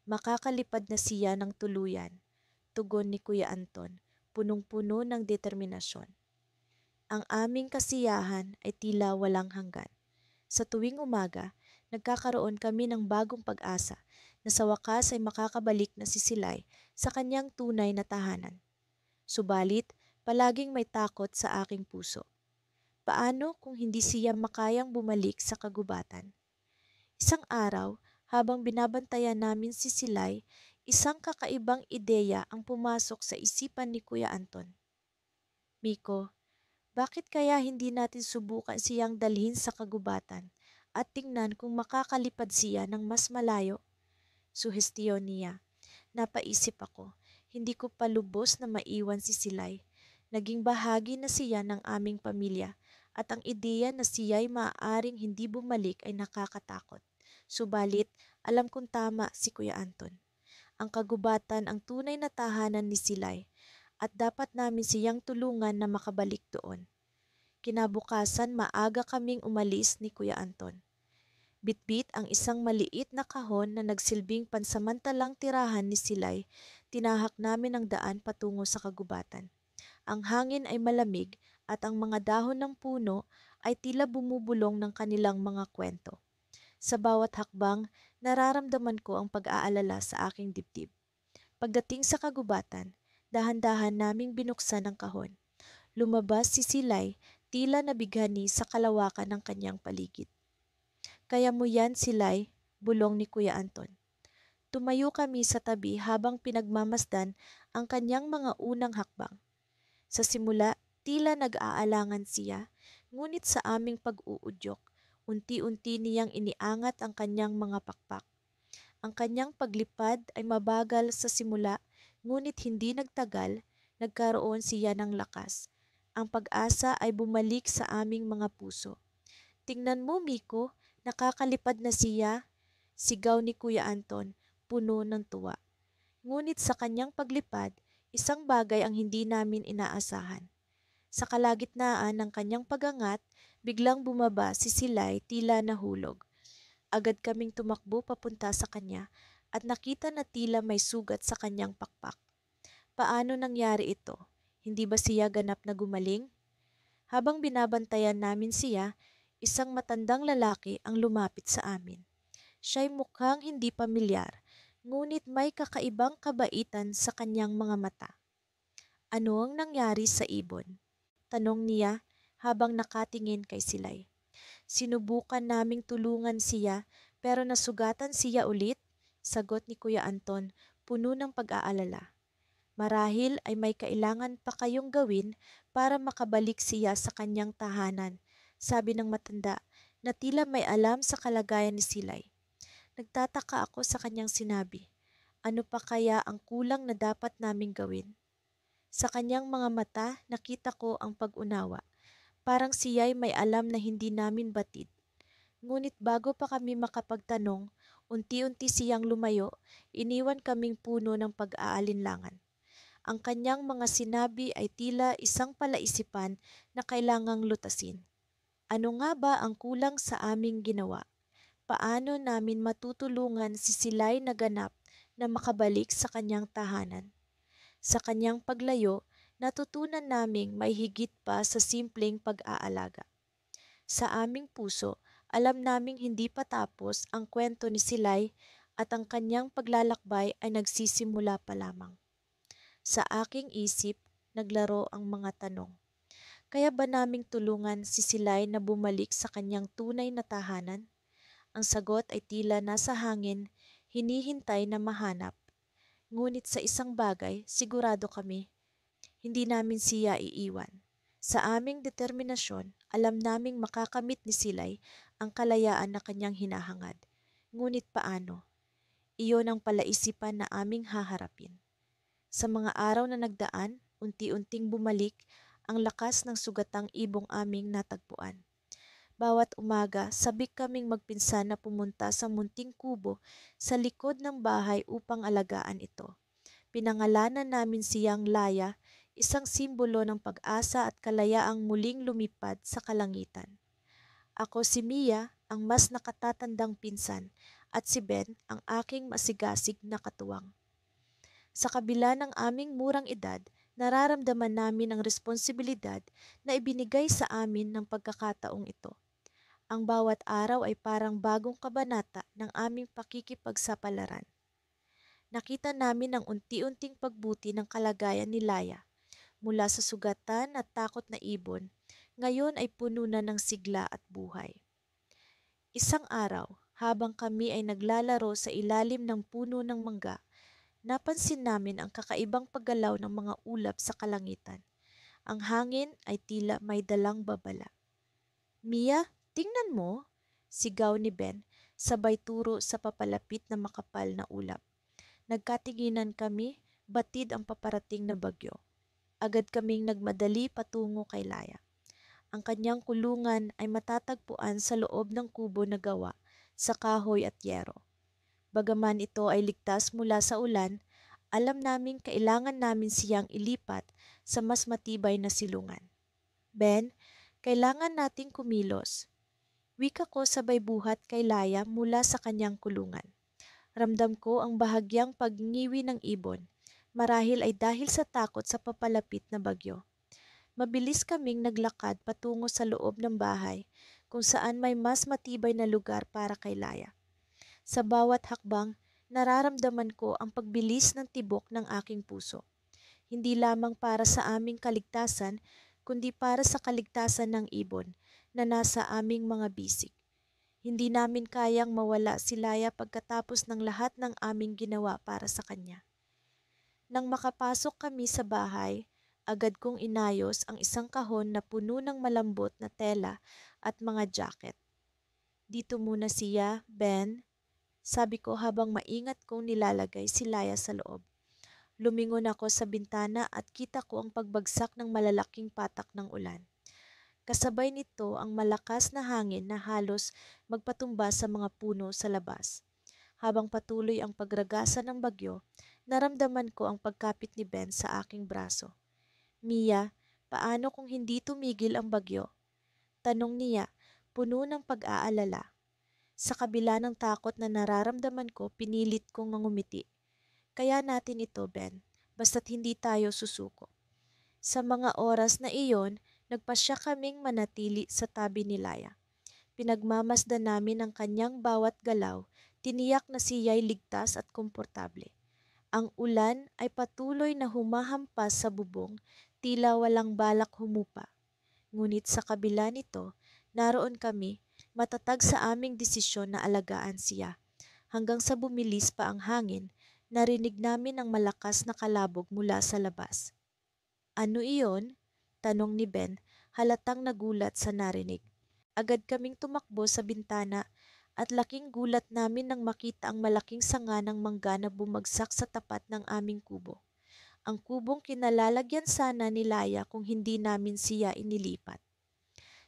Makakalipad na siya ng tuluyan. Tugon ni Kuya Anton, punong-puno ng determinasyon. Ang aming kasiyahan ay tila walang hanggan. Sa tuwing umaga, nagkakaroon kami ng bagong pag-asa na sa wakas ay makakabalik na si Silay sa kanyang tunay na tahanan. Subalit, palaging may takot sa aking puso. Paano kung hindi siya makayang bumalik sa kagubatan? Isang araw, habang binabantayan namin si Silay, isang kakaibang ideya ang pumasok sa isipan ni Kuya Anton. Miko, bakit kaya hindi natin subukan siyang dalhin sa kagubatan at tingnan kung makakalipad siya ng mas malayo? Suhestiyon niya. Napaisip ako, hindi ko pa lubos na maiwan si Silay. Naging bahagi na siya ng aming pamilya at ang ideya na siya'y maaaring hindi bumalik ay nakakatakot. Subalit, alam kong tama si Kuya Anton. Ang kagubatan ang tunay na tahanan ni Silay at dapat namin siyang tulungan na makabalik doon. Kinabukasan maaga kaming umalis ni Kuya Anton. Bitbit ang isang maliit na kahon na nagsilbing pansamantalang tirahan ni Silay, tinahak namin ang daan patungo sa kagubatan. Ang hangin ay malamig at ang mga dahon ng puno ay tila bumubulong ng kanilang mga kwento. Sa bawat hakbang, nararamdaman ko ang pag-aalala sa aking dibdib. Pagdating sa kagubatan, dahan-dahan naming binuksan ang kahon. Lumabas si Silay, tila nabighani sa kalawakan ng kanyang paligid. "Kaya mo yan, Silay," bulong ni Kuya Anton. Tumayo kami sa tabi habang pinagmamasdan ang kanyang mga unang hakbang. Sa simula, tila nag-aalangan siya, ngunit sa aming pag-uudyok, unti-unti niyang iniangat ang kanyang mga pakpak. Ang kanyang paglipad ay mabagal sa simula, ngunit hindi nagtagal, nagkaroon siya ng lakas. Ang pag-asa ay bumalik sa aming mga puso. "Tingnan mo, Miko, nakakalipad na siya," sigaw ni Kuya Anton, puno ng tuwa. Ngunit sa kanyang paglipad, isang bagay ang hindi namin inaasahan. Sa kalagitnaan ng kanyang pagangat, biglang bumaba si Silay, tila nahulog. Agad kaming tumakbo papunta sa kanya at nakita na tila may sugat sa kanyang pakpak. Paano nangyari ito? Hindi ba siya ganap na gumaling? Habang binabantayan namin siya, isang matandang lalaki ang lumapit sa amin. Siya'y mukhang hindi pamilyar, ngunit may kakaibang kabaitan sa kanyang mga mata. "Ano ang nangyari sa ibon?" tanong niya habang nakatingin kay Silay. "Sinubukan naming tulungan siya pero nasugatan siya ulit," sagot ni Kuya Anton, puno ng pag-aalala. "Marahil ay may kailangan pa kayong gawin para makabalik siya sa kanyang tahanan," sabi ng matanda na tila may alam sa kalagayan ni Silay. Nagtataka ako sa kanyang sinabi. Ano pa kaya ang kulang na dapat naming gawin? Sa kanyang mga mata, nakita ko ang pag-unawa. Parang siya'y may alam na hindi namin batid. Ngunit bago pa kami makapagtanong, unti-unti siyang lumayo, iniwan kaming puno ng pag-aalinlangan. Ang kanyang mga sinabi ay tila isang palaisipan na kailangang lutasin. Ano nga ba ang kulang sa aming ginawa? Paano namin matutulungan si Silay na ganap na makabalik sa kanyang tahanan? Sa kanyang paglayo, natutunan naming may higit pa sa simpleng pag-aalaga. Sa aming puso, alam naming hindi pa tapos ang kwento ni Silay at ang kanyang paglalakbay ay nagsisimula pa lamang. Sa aking isip, naglaro ang mga tanong. Kaya ba naming tulungan si Silay na bumalik sa kanyang tunay na tahanan? Ang sagot ay tila nasa hangin, hinihintay na mahanap. Ngunit sa isang bagay, sigurado kami, hindi namin siya iiwan. Sa aming determinasyon, alam naming makakamit ni Silay ang kalayaan na kanyang hinahangad. Ngunit paano? Iyon ang palaisipan na aming haharapin. Sa mga araw na nagdaan, unti-unting bumalik ang lakas ng sugatang ibong aming natagpuan. Bawat umaga, sabik kaming magpinsan na pumunta sa munting kubo sa likod ng bahay upang alagaan ito. Pinangalanan namin siyang Laya, isang simbolo ng pag-asa at kalayaang muling lumipad sa kalangitan. Ako si Mia, ang mas nakatatandang pinsan, at si Ben, ang aking masigasig na katuwang. Sa kabila ng aming murang edad, nararamdaman namin ang responsibilidad na ibinigay sa amin ng pagkakataong ito. Ang bawat araw ay parang bagong kabanata ng aming pakikipagsapalaran. Nakita namin ang unti-unting pagbuti ng kalagayan ni Laya. Mula sa sugatan at takot na ibon, ngayon ay puno na ng sigla at buhay. Isang araw, habang kami ay naglalaro sa ilalim ng puno ng mangga, napansin namin ang kakaibang paggalaw ng mga ulap sa kalangitan. Ang hangin ay tila may dalang babala. "Mia, tingnan mo," sigaw ni Ben, sabay turo sa papalapit na makapal na ulap. Nagkatinginan kami, batid ang paparating na bagyo. Agad kaming nagmadali patungo kay Laya. Ang kanyang kulungan ay matatagpuan sa loob ng kubo na gawa sa kahoy at yero. Bagaman ito ay ligtas mula sa ulan, alam naming kailangan namin siyang ilipat sa mas matibay na silungan. Ben, kailangan nating kumilos. Wika ko sabay buhat kay Laya mula sa kanyang kulungan. Ramdam ko ang bahagyang pagngiwi ng ibon. Marahil ay dahil sa takot sa papalapit na bagyo. Mabilis kaming naglakad patungo sa loob ng bahay kung saan may mas matibay na lugar para kay Laya. Sa bawat hakbang, nararamdaman ko ang pagbilis ng tibok ng aking puso. Hindi lamang para sa aming kaligtasan, kundi para sa kaligtasan ng ibon na nasa aming mga bisig. Hindi namin kayang mawala si Laya pagkatapos ng lahat ng aming ginawa para sa kanya. Nang makapasok kami sa bahay, agad kong inayos ang isang kahon na puno ng malambot na tela at mga jacket. Dito muna siya, Ben, sabi ko habang maingat kong nilalagay si Laya sa loob. Lumingon ako sa bintana at kita ko ang pagbagsak ng malalaking patak ng ulan. Kasabay nito ang malakas na hangin na halos magpatumba sa mga puno sa labas. Habang patuloy ang pagragasa ng bagyo, naramdaman ko ang pagkapit ni Ben sa aking braso. Mia, paano kung hindi tumigil ang bagyo? Tanong niya, puno ng pag-aalala. Sa kabila ng takot na nararamdaman ko, pinilit kong ngumiti. Kaya natin ito, Ben, basta't hindi tayo susuko. Sa mga oras na iyon, nagpasya kaming manatili sa tabi ni Laya. Pinagmamasdan namin ang kanyang bawat galaw, tiniyak na siya'y ligtas at komportable. Ang ulan ay patuloy na humahampas sa bubong, tila walang balak humupa. Ngunit sa kabila nito, naroon kami, matatag sa aming desisyon na alagaan siya. Hanggang sa bumilis pa ang hangin, narinig namin ang malakas na kalabog mula sa labas. Ano iyon? Tanong ni Ben, halatang nagulat sa narinig. Agad kaming tumakbo sa bintana at laking gulat namin nang makita ang malaking sanga ng mangga na bumagsak sa tapat ng aming kubo. Ang kubong kinalalagyan sana ni Laya kung hindi namin siya inilipat.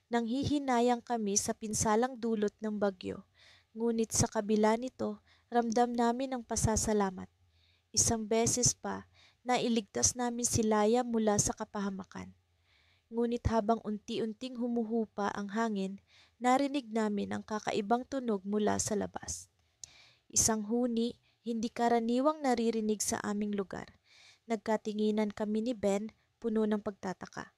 Nanghihinayang kami sa pinsalang dulot ng bagyo, ngunit sa kabila nito, ramdam namin ang pasasalamat. Isang beses pa, nailigtas namin si Laya mula sa kapahamakan. Ngunit habang unti-unting humuhupa ang hangin, narinig namin ang kakaibang tunog mula sa labas. Isang huni, hindi karaniwang naririnig sa aming lugar. Nagkatinginan kami ni Ben, puno ng pagtataka.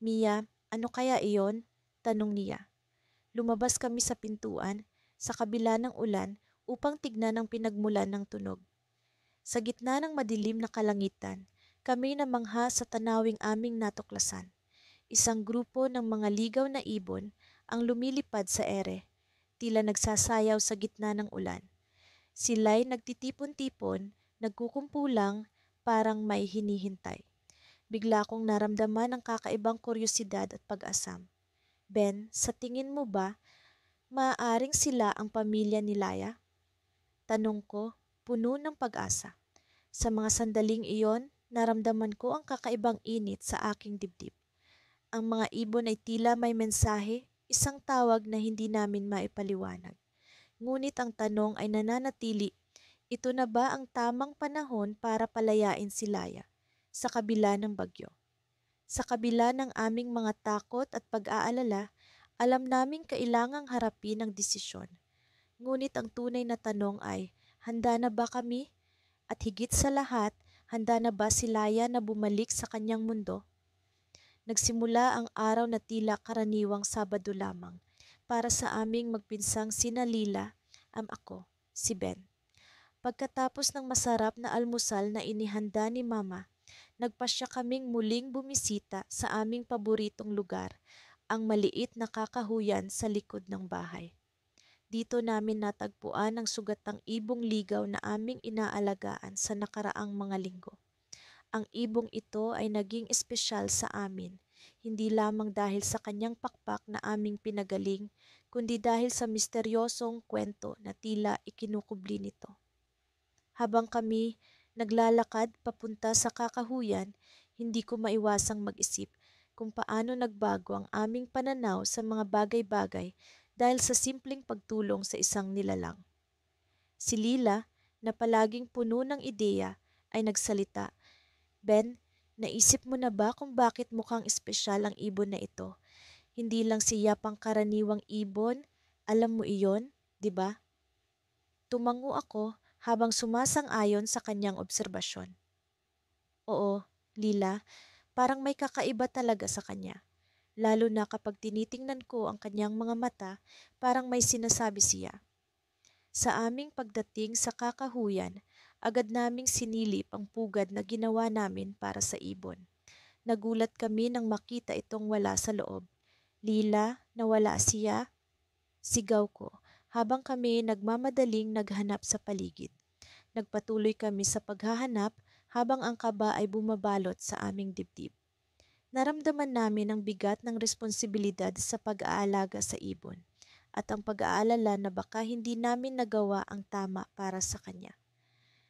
Mia, ano kaya iyon? Tanong niya. Lumabas kami sa pintuan, sa kabila ng ulan, upang tignan ang pinagmulan ng tunog. Sa gitna ng madilim na kalangitan, kami namangha sa tanawing aming natuklasan. Isang grupo ng mga ligaw na ibon ang lumilipad sa ere, tila nagsasayaw sa gitna ng ulan. Sila'y nagtitipon-tipon, nagkukumpulang, parang may hinihintay. Bigla kong naramdaman ang kakaibang kuryosidad at pag-asam. Ben, sa tingin mo ba, maaaring sila ang pamilya ni Laya? Tanong ko, puno ng pag-asa. Sa mga sandaling iyon, naramdaman ko ang kakaibang init sa aking dibdib. Ang mga ibon ay tila may mensahe, isang tawag na hindi namin maipaliwanag. Ngunit ang tanong ay nananatili, ito na ba ang tamang panahon para palayain si Laya sa kabila ng bagyo? Sa kabila ng aming mga takot at pag-aalala, alam naming kailangang harapin ang desisyon. Ngunit ang tunay na tanong ay, handa na ba kami? At higit sa lahat, handa na ba si Laya na bumalik sa kanyang mundo? Nagsimula ang araw na tila karaniwang Sabado lamang para sa aming magpinsang sina Lila, ako, si Ben. Pagkatapos ng masarap na almusal na inihanda ni Mama, nagpasya kaming muling bumisita sa aming paboritong lugar, ang maliit na kakahuyan sa likod ng bahay. Dito namin natagpuan ang sugatang ibong ligaw na aming inaalagaan sa nakaraang mga linggo. Ang ibong ito ay naging espesyal sa amin, hindi lamang dahil sa kanyang pakpak na aming pinagaling, kundi dahil sa misteryosong kwento na tila ikinukubli nito. Habang kami naglalakad papunta sa kakahuyan, hindi ko maiwasang mag-isip kung paano nagbago ang aming pananaw sa mga bagay-bagay dahil sa simpleng pagtulong sa isang nilalang. Si Lila, na palaging puno ng ideya, ay nagsalita. Ben, naisip mo na ba kung bakit mukhang espesyal ang ibon na ito? Hindi lang siya pangkaraniwang ibon, alam mo iyon, di ba? Tumango ako habang sumasang-ayon sa kanyang obserbasyon. Oo, Lila, parang may kakaiba talaga sa kanya. Lalo na kapag tinitingnan ko ang kanyang mga mata, parang may sinasabi siya. Sa aming pagdating sa kakahuyan, agad naming sinilip ang pugad na ginawa namin para sa ibon. Nagulat kami nang makita itong wala sa loob. Lila, nawala siya? Sigaw ko, habang kami nagmamadaling naghanap sa paligid. Nagpatuloy kami sa paghahanap habang ang kaba ay bumabalot sa aming dibdib. Naramdaman namin ang bigat ng responsibilidad sa pag-aalaga sa ibon at ang pag-aalala na baka hindi namin nagawa ang tama para sa kanya.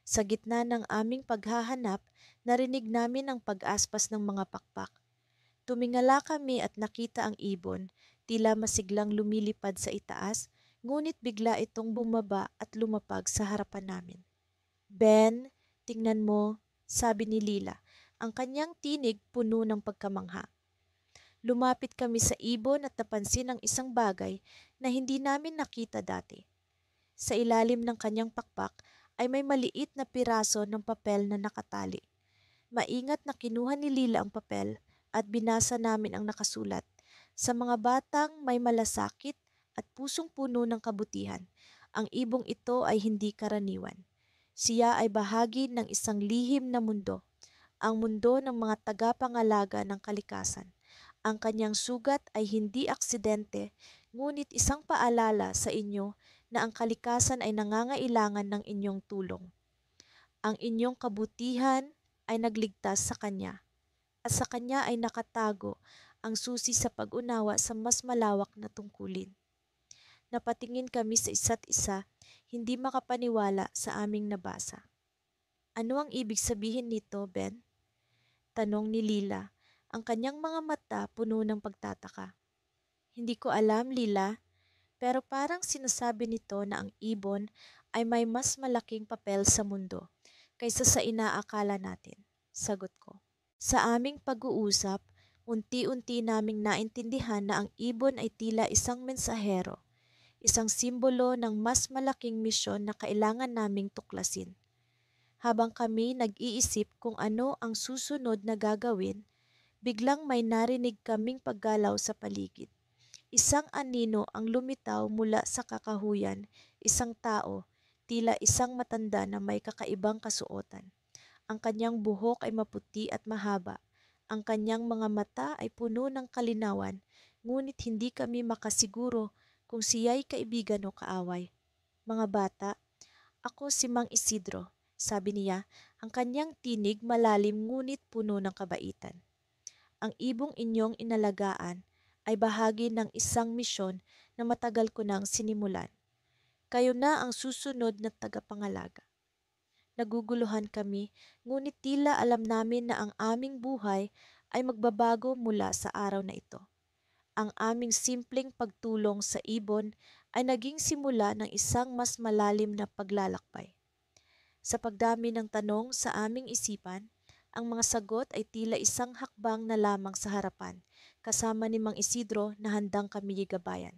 Sa gitna ng aming paghahanap, narinig namin ang pag-aspas ng mga pakpak. Tumingala kami at nakita ang ibon, tila masiglang lumilipad sa itaas, ngunit bigla itong bumaba at lumapag sa harapan namin. Ben, tingnan mo, sabi ni Lila, ang kanyang tinig puno ng pagkamangha. Lumapit kami sa ibon at napansin ang isang bagay na hindi namin nakita dati. Sa ilalim ng kanyang pakpak ay may maliit na piraso ng papel na nakatali. Maingat na kinuha ni Lila ang papel at binasa namin ang nakasulat. Sa mga batang may malasakit at pusong puno ng kabutihan, ang ibong ito ay hindi karaniwan. Siya ay bahagi ng isang lihim na mundo, ang mundo ng mga tagapangalaga ng kalikasan. Ang kanyang sugat ay hindi aksidente, ngunit isang paalala sa inyo na ang kalikasan ay nangangailangan ng inyong tulong. Ang inyong kabutihan ay nagligtas sa kanya, at sa kanya ay nakatago ang susi sa pag-unawa sa mas malawak na tungkulin. Napatingin kami sa isa't isa, hindi makapaniwala sa aming nabasa. Ano ang ibig sabihin nito, Ben? Tanong ni Lila, ang kanyang mga mata puno ng pagtataka. Hindi ko alam, Lila, pero parang sinasabi nito na ang ibon ay may mas malaking papel sa mundo kaysa sa inaakala natin, sagot ko. Sa aming pag-uusap, unti-unti naming naintindihan na ang ibon ay tila isang mensahero, isang simbolo ng mas malaking misyon na kailangan naming tuklasin. Habang kami nag-iisip kung ano ang susunod na gagawin, biglang may narinig kaming paggalaw sa paligid. Isang anino ang lumitaw mula sa kakahuyan, isang tao, tila isang matanda na may kakaibang kasuotan. Ang kanyang buhok ay maputi at mahaba. Ang kanyang mga mata ay puno ng kalinawan, ngunit hindi kami makasiguro kung siya'y kaibigan o kaaway. Mga bata, ako si Mang Isidro, sabi niya, ang kanyang tinig malalim ngunit puno ng kabaitan. Ang ibong inyong inalagaan ay bahagi ng isang misyon na matagal ko nang sinimulan. Kayo na ang susunod na tagapangalaga. Naguguluhan kami, ngunit tila alam namin na ang aming buhay ay magbabago mula sa araw na ito. Ang aming simpleng pagtulong sa ibon ay naging simula ng isang mas malalim na paglalakbay. Sa pagdami ng tanong sa aming isipan, ang mga sagot ay tila isang hakbang na lamang sa harapan, kasama ni Mang Isidro na handang kami gabayan.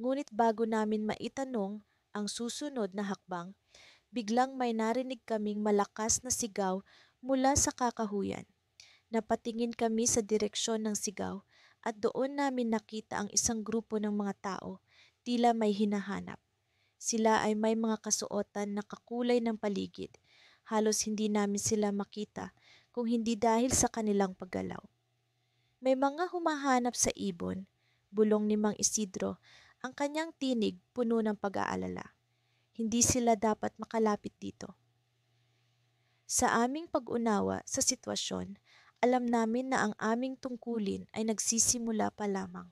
Ngunit bago namin maitanong ang susunod na hakbang, biglang may narinig kaming malakas na sigaw mula sa kakahuyan. Napatingin kami sa direksyon ng sigaw at doon namin nakita ang isang grupo ng mga tao, tila may hinahanap. Sila ay may mga kasuotan na kakulay ng paligid. Halos hindi namin sila makita kung hindi dahil sa kanilang paggalaw. May mga humahanap sa ibon, bulong ni Mang Isidro, ang kanyang tinig puno ng pag-aalala. Hindi sila dapat makalapit dito. Sa aming pag-unawa sa sitwasyon, alam namin na ang aming tungkulin ay nagsisimula pa lamang.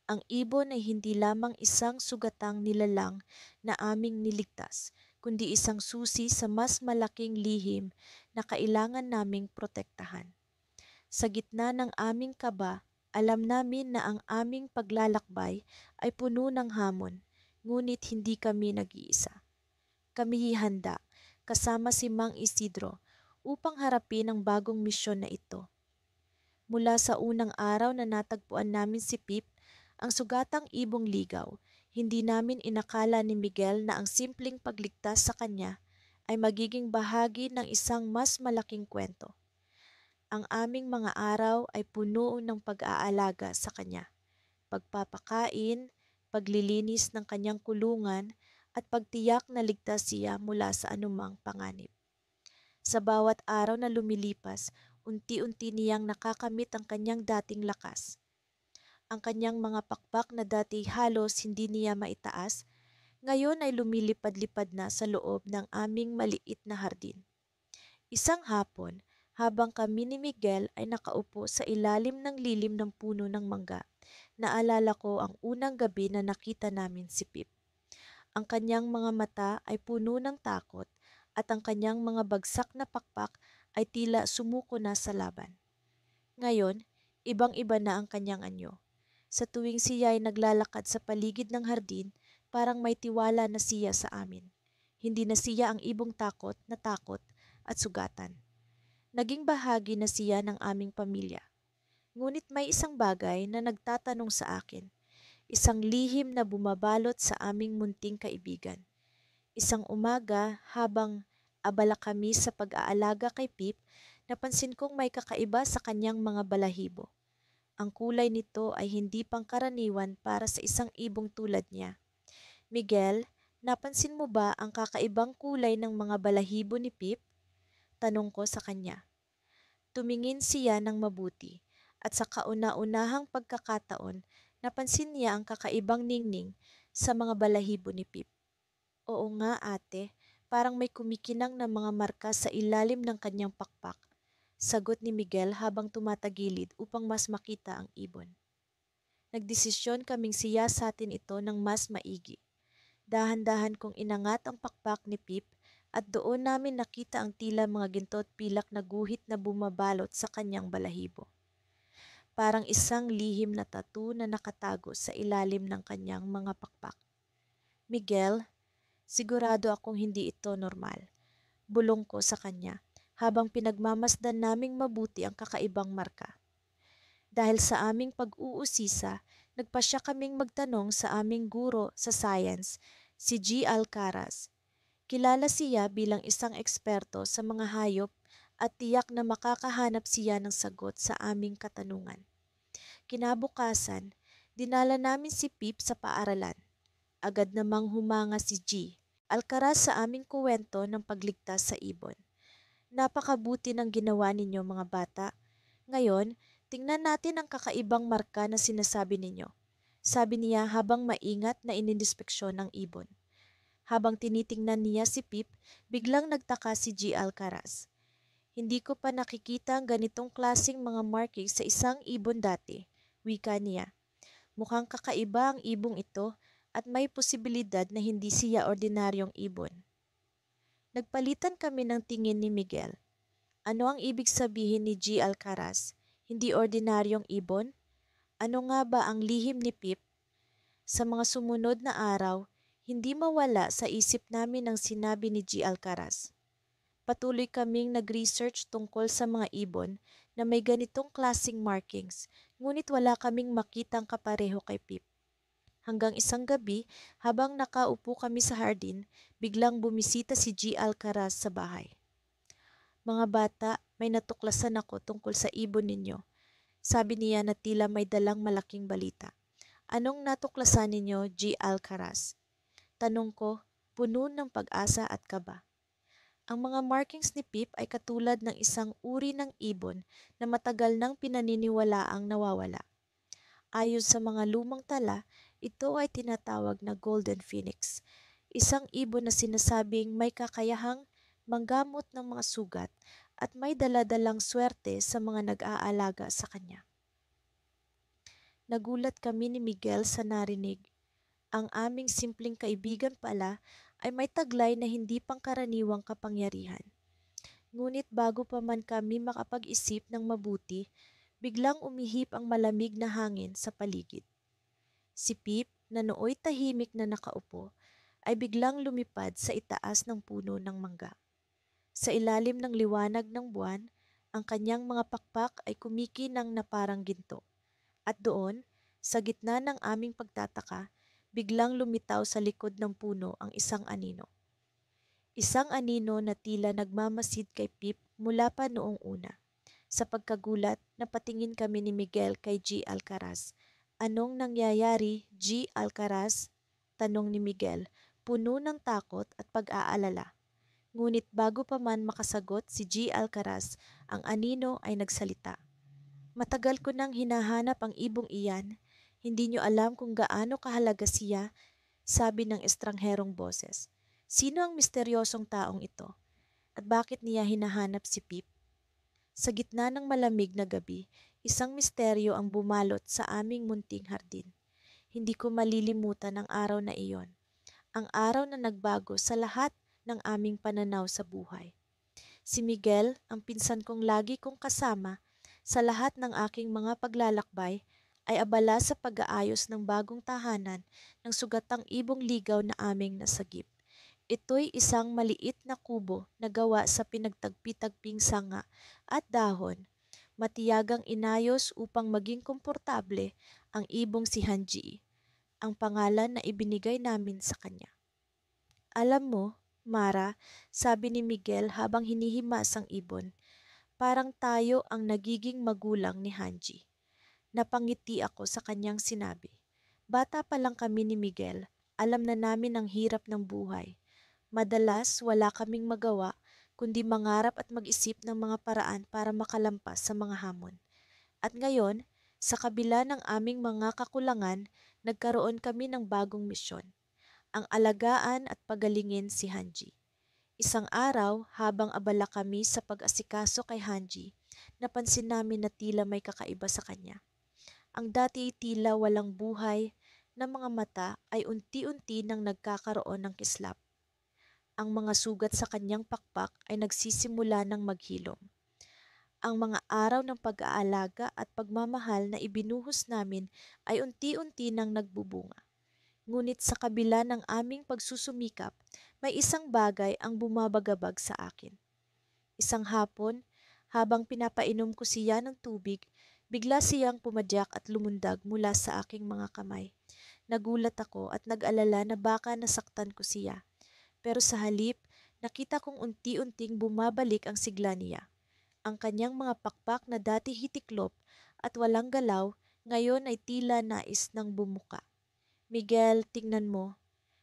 Ang ibon ay hindi lamang isang sugatang nilalang na aming niligtas, kundi isang susi sa mas malaking lihim na kailangan naming protektahan. Sa gitna ng aming kaba, alam namin na ang aming paglalakbay ay puno ng hamon, ngunit hindi kami nag-iisa. kami handa kasama si Mang Isidro upang harapin ang bagong misyon na ito. Mula sa unang araw na natagpuan namin si Pip, ang sugatang ibong ligaw, hindi namin inakala ni Miguel na ang simpleng pagligtas sa kanya ay magiging bahagi ng isang mas malaking kwento. Ang aming mga araw ay puno ng pag-aalaga sa kanya, pagpapakain, paglilinis ng kanyang kulungan, at pagtiyak na ligtas siya mula sa anumang panganib. Sa bawat araw na lumilipas, unti-unti niyang nakakamit ang kanyang dating lakas. Ang kanyang mga pakpak na dati halos hindi niya maitaas, ngayon ay lumilipad-lipad na sa loob ng aming maliit na hardin. Isang hapon, habang kami ni Miguel ay nakaupo sa ilalim ng lilim ng puno ng mangga, naalala ko ang unang gabi na nakita namin si Pip. Ang kanyang mga mata ay puno ng takot at ang kanyang mga bagsak na pakpak ay tila sumuko na sa laban. Ngayon, ibang-iba na ang kanyang anyo. Sa tuwing siya ay naglalakad sa paligid ng hardin, parang may tiwala na siya sa amin. Hindi na siya ang ibong takot at sugatan. Naging bahagi na siya ng aming pamilya. Ngunit may isang bagay na nagtatanong sa akin, isang lihim na bumabalot sa aming munting kaibigan. Isang umaga, habang abala kami sa pag-aalaga kay Pip, napansin kong may kakaiba sa kanyang mga balahibo. Ang kulay nito ay hindi pangkaraniwan para sa isang ibong tulad niya. Miguel, napansin mo ba ang kakaibang kulay ng mga balahibo ni Pip? Tanong ko sa kanya. Tumingin siya ng mabuti at sa kauna-unahang pagkakataon, napansin niya ang kakaibang ningning sa mga balahibo ni Pip. Oo nga ate, parang may kumikinang na mga marka sa ilalim ng kanyang pakpak. Sagot ni Miguel habang tumatagilid upang mas makita ang ibon. Nagdesisyon kaming siyasatin ito ng mas maigi. Dahan-dahan kong inangat ang pakpak ni Pip at doon namin nakita ang tila mga ginto at pilak na guhit na bumabalot sa kanyang balahibo. Parang isang lihim na tattoo na nakatago sa ilalim ng kanyang mga pakpak. Miguel, sigurado akong hindi ito normal. Bulong ko sa kanya habang pinagmamasdan naming mabuti ang kakaibang marka. Dahil sa aming pag-uusisa, nagpasya kaming magtanong sa aming guro sa science, si G. Alcaraz. Kilala siya bilang isang eksperto sa mga hayop at tiyak na makakahanap siya ng sagot sa aming katanungan. Kinabukasan, dinala namin si Pip sa paaralan. Agad namang humanga si G. Alcaraz sa aming kuwento ng pagligtas sa ibon. Napakabuti ng ginawa ninyo mga bata. Ngayon, tingnan natin ang kakaibang marka na sinasabi ninyo. Sabi niya habang maingat na ininspeksyon ng ibon. Habang tinitingnan niya si Pip, biglang nagtaka si G. Alcaraz. Hindi ko pa nakikita ang ganitong klaseng mga markings sa isang ibon dati, wika niya. Mukhang kakaiba ang ibong ito at may posibilidad na hindi siya ordinaryong ibon. Nagpalitan kami ng tingin ni Miguel. Ano ang ibig sabihin ni G. Alcaraz? Hindi ordinaryong ibon? Ano nga ba ang lihim ni Pip? Sa mga sumunod na araw, hindi mawala sa isip namin ang sinabi ni G. Alcaraz. Patuloy kaming nag-research tungkol sa mga ibon na may ganitong klasing markings, ngunit wala kaming makitang kapareho kay Pip. Hanggang isang gabi, habang nakaupo kami sa hardin, biglang bumisita si G. Alcaraz sa bahay. Mga bata, may natuklasan ako tungkol sa ibon ninyo. Sabi niya na tila may dalang malaking balita. Anong natuklasan ninyo, G. Alcaraz? Tanong ko, puno ng pag-asa at kaba. Ang mga markings ni Pip ay katulad ng isang uri ng ibon na matagal nang pinaniniwalaang nawawala. Ayon sa mga lumang tala, ito ay tinatawag na Golden Phoenix, isang ibon na sinasabing may kakayahang manggamot ng mga sugat at may daladalang swerte sa mga nag-aalaga sa kanya. Nagulat kami ni Miguel sa narinig. Ang aming simpleng kaibigan pala ay may taglay na hindi pangkaraniwang kapangyarihan. Ngunit bago pa man kami makapag-isip ng mabuti, biglang umihip ang malamig na hangin sa paligid. Si Pip, na nooy tahimik na nakaupo, ay biglang lumipad sa itaas ng puno ng mangga. Sa ilalim ng liwanag ng buwan, ang kanyang mga pakpak ay kumikinang na parang ginto. At doon, sa gitna ng aming pagtataka, biglang lumitaw sa likod ng puno ang isang anino. Isang anino na tila nagmamasid kay Pip mula pa noong una. Sa pagkagulat, napatingin kami ni Miguel kay G. Alcaraz. Anong nangyayari, G. Alcaraz? Tanong ni Miguel, puno ng takot at pag-aalala. Ngunit bago pa man makasagot si G. Alcaraz, ang anino ay nagsalita. Matagal ko nang hinahanap ang ibong iyan. Hindi niyo alam kung gaano kahalaga siya, sabi ng estrangherong boses. Sino ang misteryosong taong ito? At bakit niya hinahanap si Pip? Sa gitna ng malamig na gabi, isang misteryo ang bumalot sa aming munting hardin. Hindi ko malilimutan ang araw na iyon. Ang araw na nagbago sa lahat ng aming pananaw sa buhay. Si Miguel, ang pinsan kong lagi kong kasama sa lahat ng aking mga paglalakbay, ay abala sa pag-aayos ng bagong tahanan ng sugatang ibong ligaw na aming nasagip. Ito'y isang maliit na kubo na gawa sa pinagtagpi-tagping sanga at dahon, matiyagang inayos upang maging komportable ang ibong si Hanji, ang pangalan na ibinigay namin sa kanya. Alam mo, Mara, sabi ni Miguel habang hinihimas ang ibon, parang tayo ang nagiging magulang ni Hanji. Napangiti ako sa kanyang sinabi. Bata pa lang kami ni Miguel, alam na namin ang hirap ng buhay. Madalas wala kaming magawa kundi mangarap at mag-isip ng mga paraan para makalampas sa mga hamon. At ngayon, sa kabila ng aming mga kakulangan, nagkaroon kami ng bagong misyon, ang alagaan at pagalingin si Hanji. Isang araw, habang abala kami sa pag-asikaso kay Hanji, napansin namin na tila may kakaiba sa kanya. Ang dati tila walang buhay na mga mata ay unti-unti nang nagkakaroon ng kislap. Ang mga sugat sa kanyang pakpak ay nagsisimula ng maghilom. Ang mga araw ng pag-aalaga at pagmamahal na ibinuhos namin ay unti-unti nang nagbubunga. Ngunit sa kabila ng aming pagsusumikap, may isang bagay ang bumabagabag sa akin. Isang hapon, habang pinapainom ko siya ng tubig, bigla siyang pumadyak at lumundag mula sa aking mga kamay. Nagulat ako at nag-alala na baka nasaktan ko siya. Pero sa halip, nakita kong unti-unting bumabalik ang sigla niya. Ang kanyang mga pakpak na dati hitiklop at walang galaw, ngayon ay tila nais ng bumuka. Miguel, tingnan mo,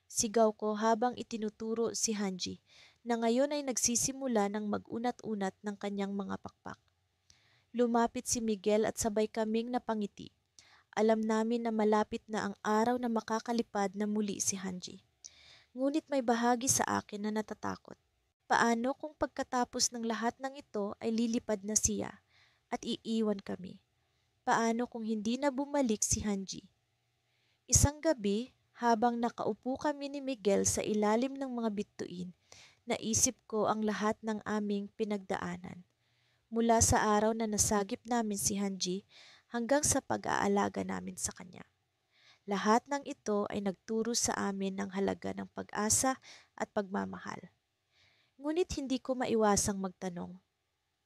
sigaw ko habang itinuturo si Hanji, na ngayon ay nagsisimula ng mag-unat-unat ng kanyang mga pakpak. Lumapit si Miguel at sabay kaming napangiti. Alam namin na malapit na ang araw na makakalipad na muli si Hanji. Ngunit may bahagi sa akin na natatakot. Paano kung pagkatapos ng lahat ng ito ay lilipad na siya at iiwan kami? Paano kung hindi na bumalik si Hanji? Isang gabi, habang nakaupo kami ni Miguel sa ilalim ng mga bituin, naisip ko ang lahat ng aming pinagdaanan. Mula sa araw na nasagip namin si Hanji hanggang sa pag-aalaga namin sa kanya. Lahat ng ito ay nagturo sa amin ng halaga ng pag-asa at pagmamahal. Ngunit hindi ko maiwasang magtanong,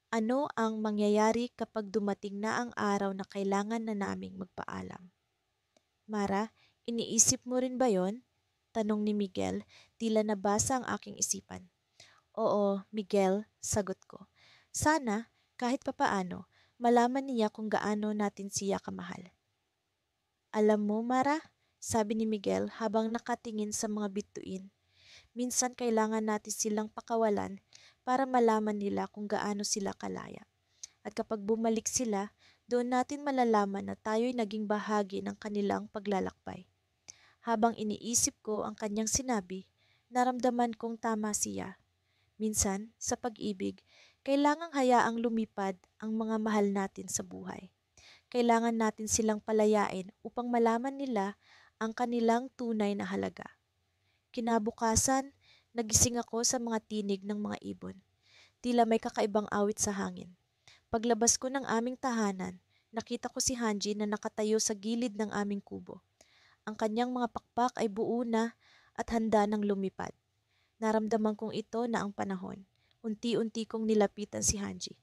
ano ang mangyayari kapag dumating na ang araw na kailangan na naming magpaalam? Mara, iniisip mo rin ba yon? Tanong ni Miguel, tila nabasa ang aking isipan. Oo, Miguel, sagot ko. Sana, kahit papaano, malaman niya kung gaano natin siya kamahal. Alam mo, Mara, sabi ni Miguel habang nakatingin sa mga bituin, minsan kailangan natin silang pakawalan para malaman nila kung gaano sila kalaya. At kapag bumalik sila, doon natin malalaman na tayo'y naging bahagi ng kanilang paglalakbay. Habang iniisip ko ang kanyang sinabi, naramdaman kong tama siya. Minsan, sa pag-ibig, kailangang hayaang lumipad ang mga mahal natin sa buhay. Kailangan natin silang palayain upang malaman nila ang kanilang tunay na halaga. Kinabukasan, nagising ako sa mga tinig ng mga ibon. Tila may kakaibang awit sa hangin. Paglabas ko ng aming tahanan, nakita ko si Hanji na nakatayo sa gilid ng aming kubo. Ang kanyang mga pakpak ay buo na at handa ng lumipad. Naramdaman kong ito na ang panahon. Unti-unti kong nilapitan si Hanji.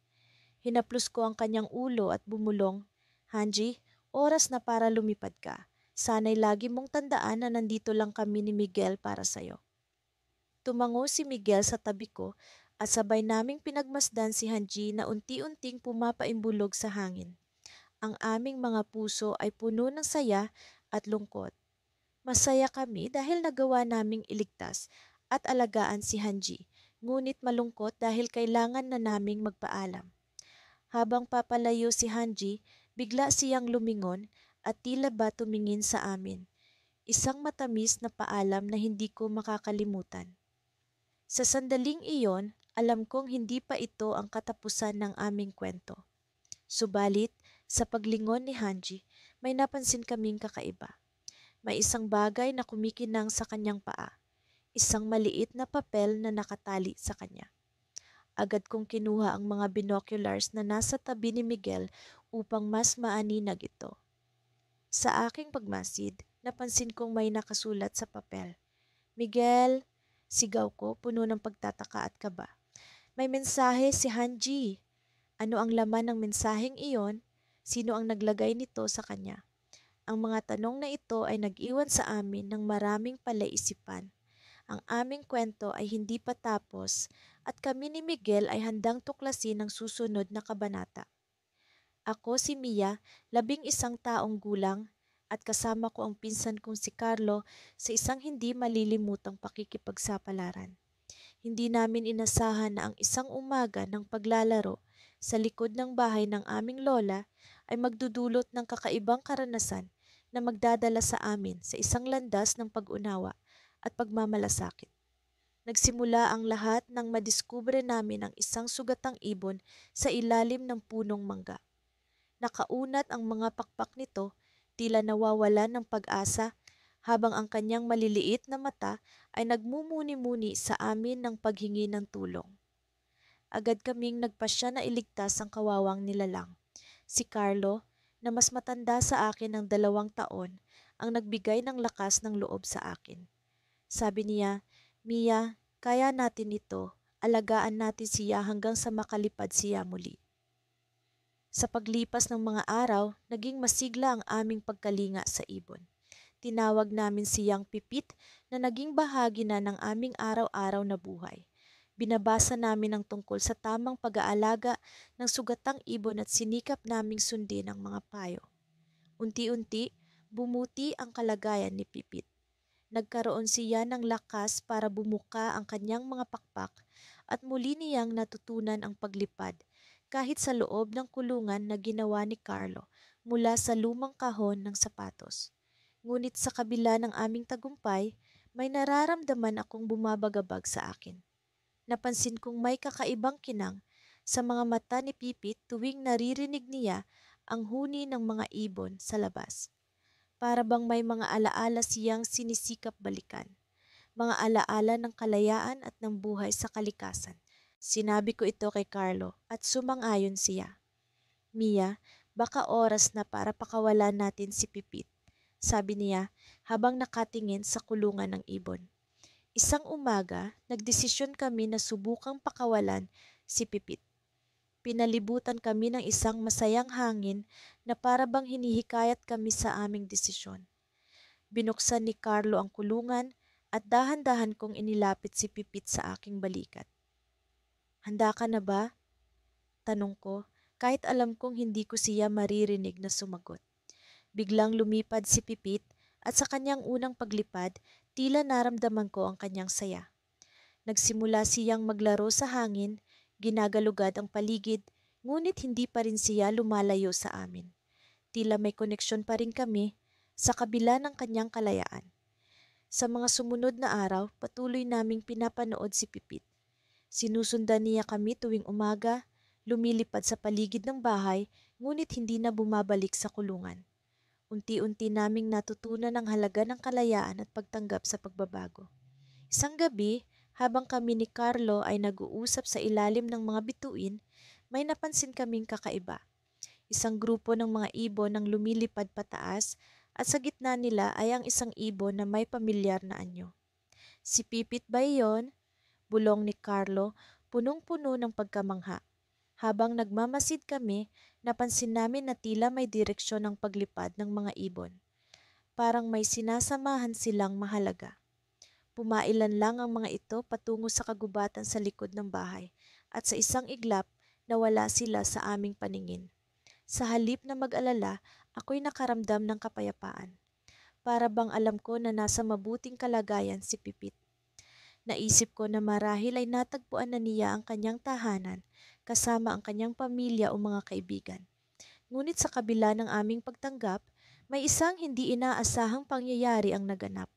Hinaplos ko ang kanyang ulo at bumulong, "Hanji, oras na para lumipad ka. Sana'y lagi mong tandaan na nandito lang kami ni Miguel para sa'yo." Tumango si Miguel sa tabi ko at sabay naming pinagmasdan si Hanji na unti-unting pumapaimbulog sa hangin. Ang aming mga puso ay puno ng saya at lungkot. Masaya kami dahil nagawa naming iligtas at alagaan si Hanji, ngunit malungkot dahil kailangan na naming magpaalam. Habang papalayo si Hanji, bigla siyang lumingon at tila ba tumingin sa amin. Isang matamis na paalam na hindi ko makakalimutan. Sa sandaling iyon, alam kong hindi pa ito ang katapusan ng aming kwento. Subalit, sa paglingon ni Hanji, may napansin kaming kakaiba. May isang bagay na kumikinang sa kanyang paa. Isang maliit na papel na nakatali sa kanya. Agad kong kinuha ang mga binoculars na nasa tabi ni Miguel upang mas maaninag ito. Sa aking pagmasid, napansin kong may nakasulat sa papel. "Miguel," sigaw ko puno ng pagtataka at kaba. "May mensahe si Hanji." Ano ang laman ng mensaheng iyon? Sino ang naglagay nito sa kanya? Ang mga tanong na ito ay nag-iwan sa amin ng maraming palaisipan. Ang aming kwento ay hindi pa tapos at kami ni Miguel ay handang tuklasin ang susunod na kabanata. Ako si Mia, 11 taong gulang, at kasama ko ang pinsan kong si Carlo sa isang hindi malilimutang pakikipagsapalaran. Hindi namin inasahan na ang isang umaga ng paglalaro sa likod ng bahay ng aming lola ay magdudulot ng kakaibang karanasan na magdadala sa amin sa isang landas ng pag-unawa at pagmamalasakit. Nagsimula ang lahat nang madiskubre namin ang isang sugatang ibon sa ilalim ng punong mangga. Nakaunat ang mga pakpak nito, tila nawawalan ng pag-asa, habang ang kanyang maliliit na mata ay nagmumuni-muni sa amin ng paghingi ng tulong. Agad kaming nagpasya na iligtas ang kawawang nilalang. Si Carlo, na mas matanda sa akin ng 2 taon, ang nagbigay ng lakas ng loob sa akin. Sabi niya, "Mia, kaya natin ito. Alagaan natin siya hanggang sa makalipad siya muli." Sa paglipas ng mga araw, naging masigla ang aming pagkalinga sa ibon. Tinawag namin siyang Pipit na naging bahagi na ng aming araw-araw na buhay. Binabasa namin ang tungkol sa tamang pag-aalaga ng sugatang ibon at sinikap naming sundin ang mga payo. Unti-unti, bumuti ang kalagayan ni Pipit. Nagkaroon siya ng lakas para bumuka ang kanyang mga pakpak at muli niyang natutunan ang paglipad kahit sa loob ng kulungan na ginawa ni Carlo mula sa lumang kahon ng sapatos. Ngunit sa kabila ng aming tagumpay, may nararamdaman akong bumabagabag sa akin. Napansin kong may kakaibang kinang sa mga mata ni Pipit tuwing naririnig niya ang huni ng mga ibon sa labas. Para bang may mga alaala siyang sinisikap balikan. Mga alaala ng kalayaan at ng buhay sa kalikasan. Sinabi ko ito kay Carlo at sumang-ayon siya. "Mia, baka oras na para pakawalan natin si Pipit," sabi niya habang nakatingin sa kulungan ng ibon. Isang umaga, nagdesisyon kami na subukang pakawalan si Pipit. Pinalibutan kami ng isang masayang hangin na para bang hinihikayat kami sa aming desisyon. Binuksan ni Carlo ang kulungan at dahan-dahan kong inilapit si Pipit sa aking balikat. "Handa ka na ba?" tanong ko, kahit alam kong hindi ko siya maririnig na sumagot. Biglang lumipad si Pipit at sa kanyang unang paglipad, tila naramdaman ko ang kanyang saya. Nagsimula siyang maglaro sa hangin, ginagalugad ang paligid, ngunit hindi pa rin siya lumalayo sa amin. Tila may koneksyon pa rin kami sa kabila ng kanyang kalayaan. Sa mga sumunod na araw, patuloy naming pinapanood si Pipit. Sinusundan niya kami tuwing umaga, lumilipad sa paligid ng bahay, ngunit hindi na bumabalik sa kulungan. Unti-unti naming natutunan ang halaga ng kalayaan at pagtanggap sa pagbabago. Isang gabi, habang kami ni Carlo ay nag-uusap sa ilalim ng mga bituin, may napansin kaming kakaiba. Isang grupo ng mga ibon ang lumilipad pataas at sa gitna nila ay ang isang ibon na may pamilyar na anyo. Si Pipit ba iyon? Bulong ni Carlo, punong-puno ng pagkamangha. Habang nagmamasid kami, napansin namin na tila may direksyon ng paglipad ng mga ibon. Parang may sinasamahan silang mahalaga. Pumailan lang ang mga ito patungo sa kagubatan sa likod ng bahay at sa isang iglap nawala sila sa aming paningin. Sa halip na mag-alala, ako'y nakaramdam ng kapayapaan. Para bang alam ko na nasa mabuting kalagayan si Pipit. Naisip ko na marahil ay natagpuan na niya ang kanyang tahanan kasama ang kanyang pamilya o mga kaibigan. Ngunit sa kabila ng aming pagtanggap, may isang hindi inaasahang pangyayari ang naganap.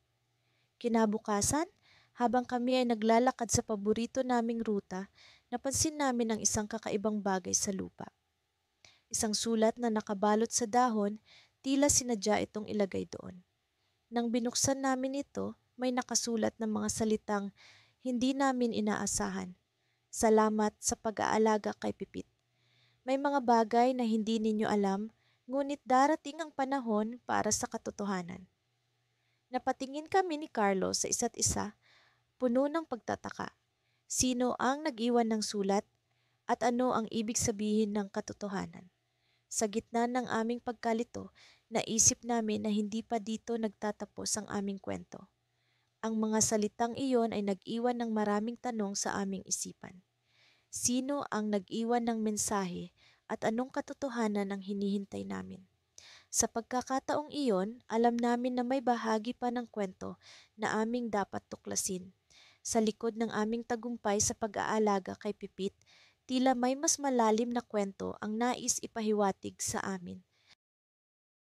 Kinabukasan, habang kami ay naglalakad sa paborito naming ruta, napansin namin ang isang kakaibang bagay sa lupa. Isang sulat na nakabalot sa dahon, tila sinadya itong ilagay doon. Nang binuksan namin ito, may nakasulat na mga salitang hindi namin inaasahan. Salamat sa pag-aalaga kay Pipit. May mga bagay na hindi ninyo alam, ngunit darating ang panahon para sa katotohanan. Napatingin kami ni Carlo sa isa't isa, puno ng pagtataka. Sino ang nag-iwan ng sulat at ano ang ibig sabihin ng katotohanan? Sa gitna ng aming pagkalito, naisip namin na hindi pa dito nagtatapos ang aming kwento. Ang mga salitang iyon ay nag-iwan ng maraming tanong sa aming isipan. Sino ang nag-iwan ng mensahe at anong katotohanan ang hinihintay namin? Sa pagkakataong iyon, alam namin na may bahagi pa ng kwento na aming dapat tuklasin. Sa likod ng aming tagumpay sa pag-aalaga kay Pipit, tila may mas malalim na kwento ang nais ipahiwatig sa amin.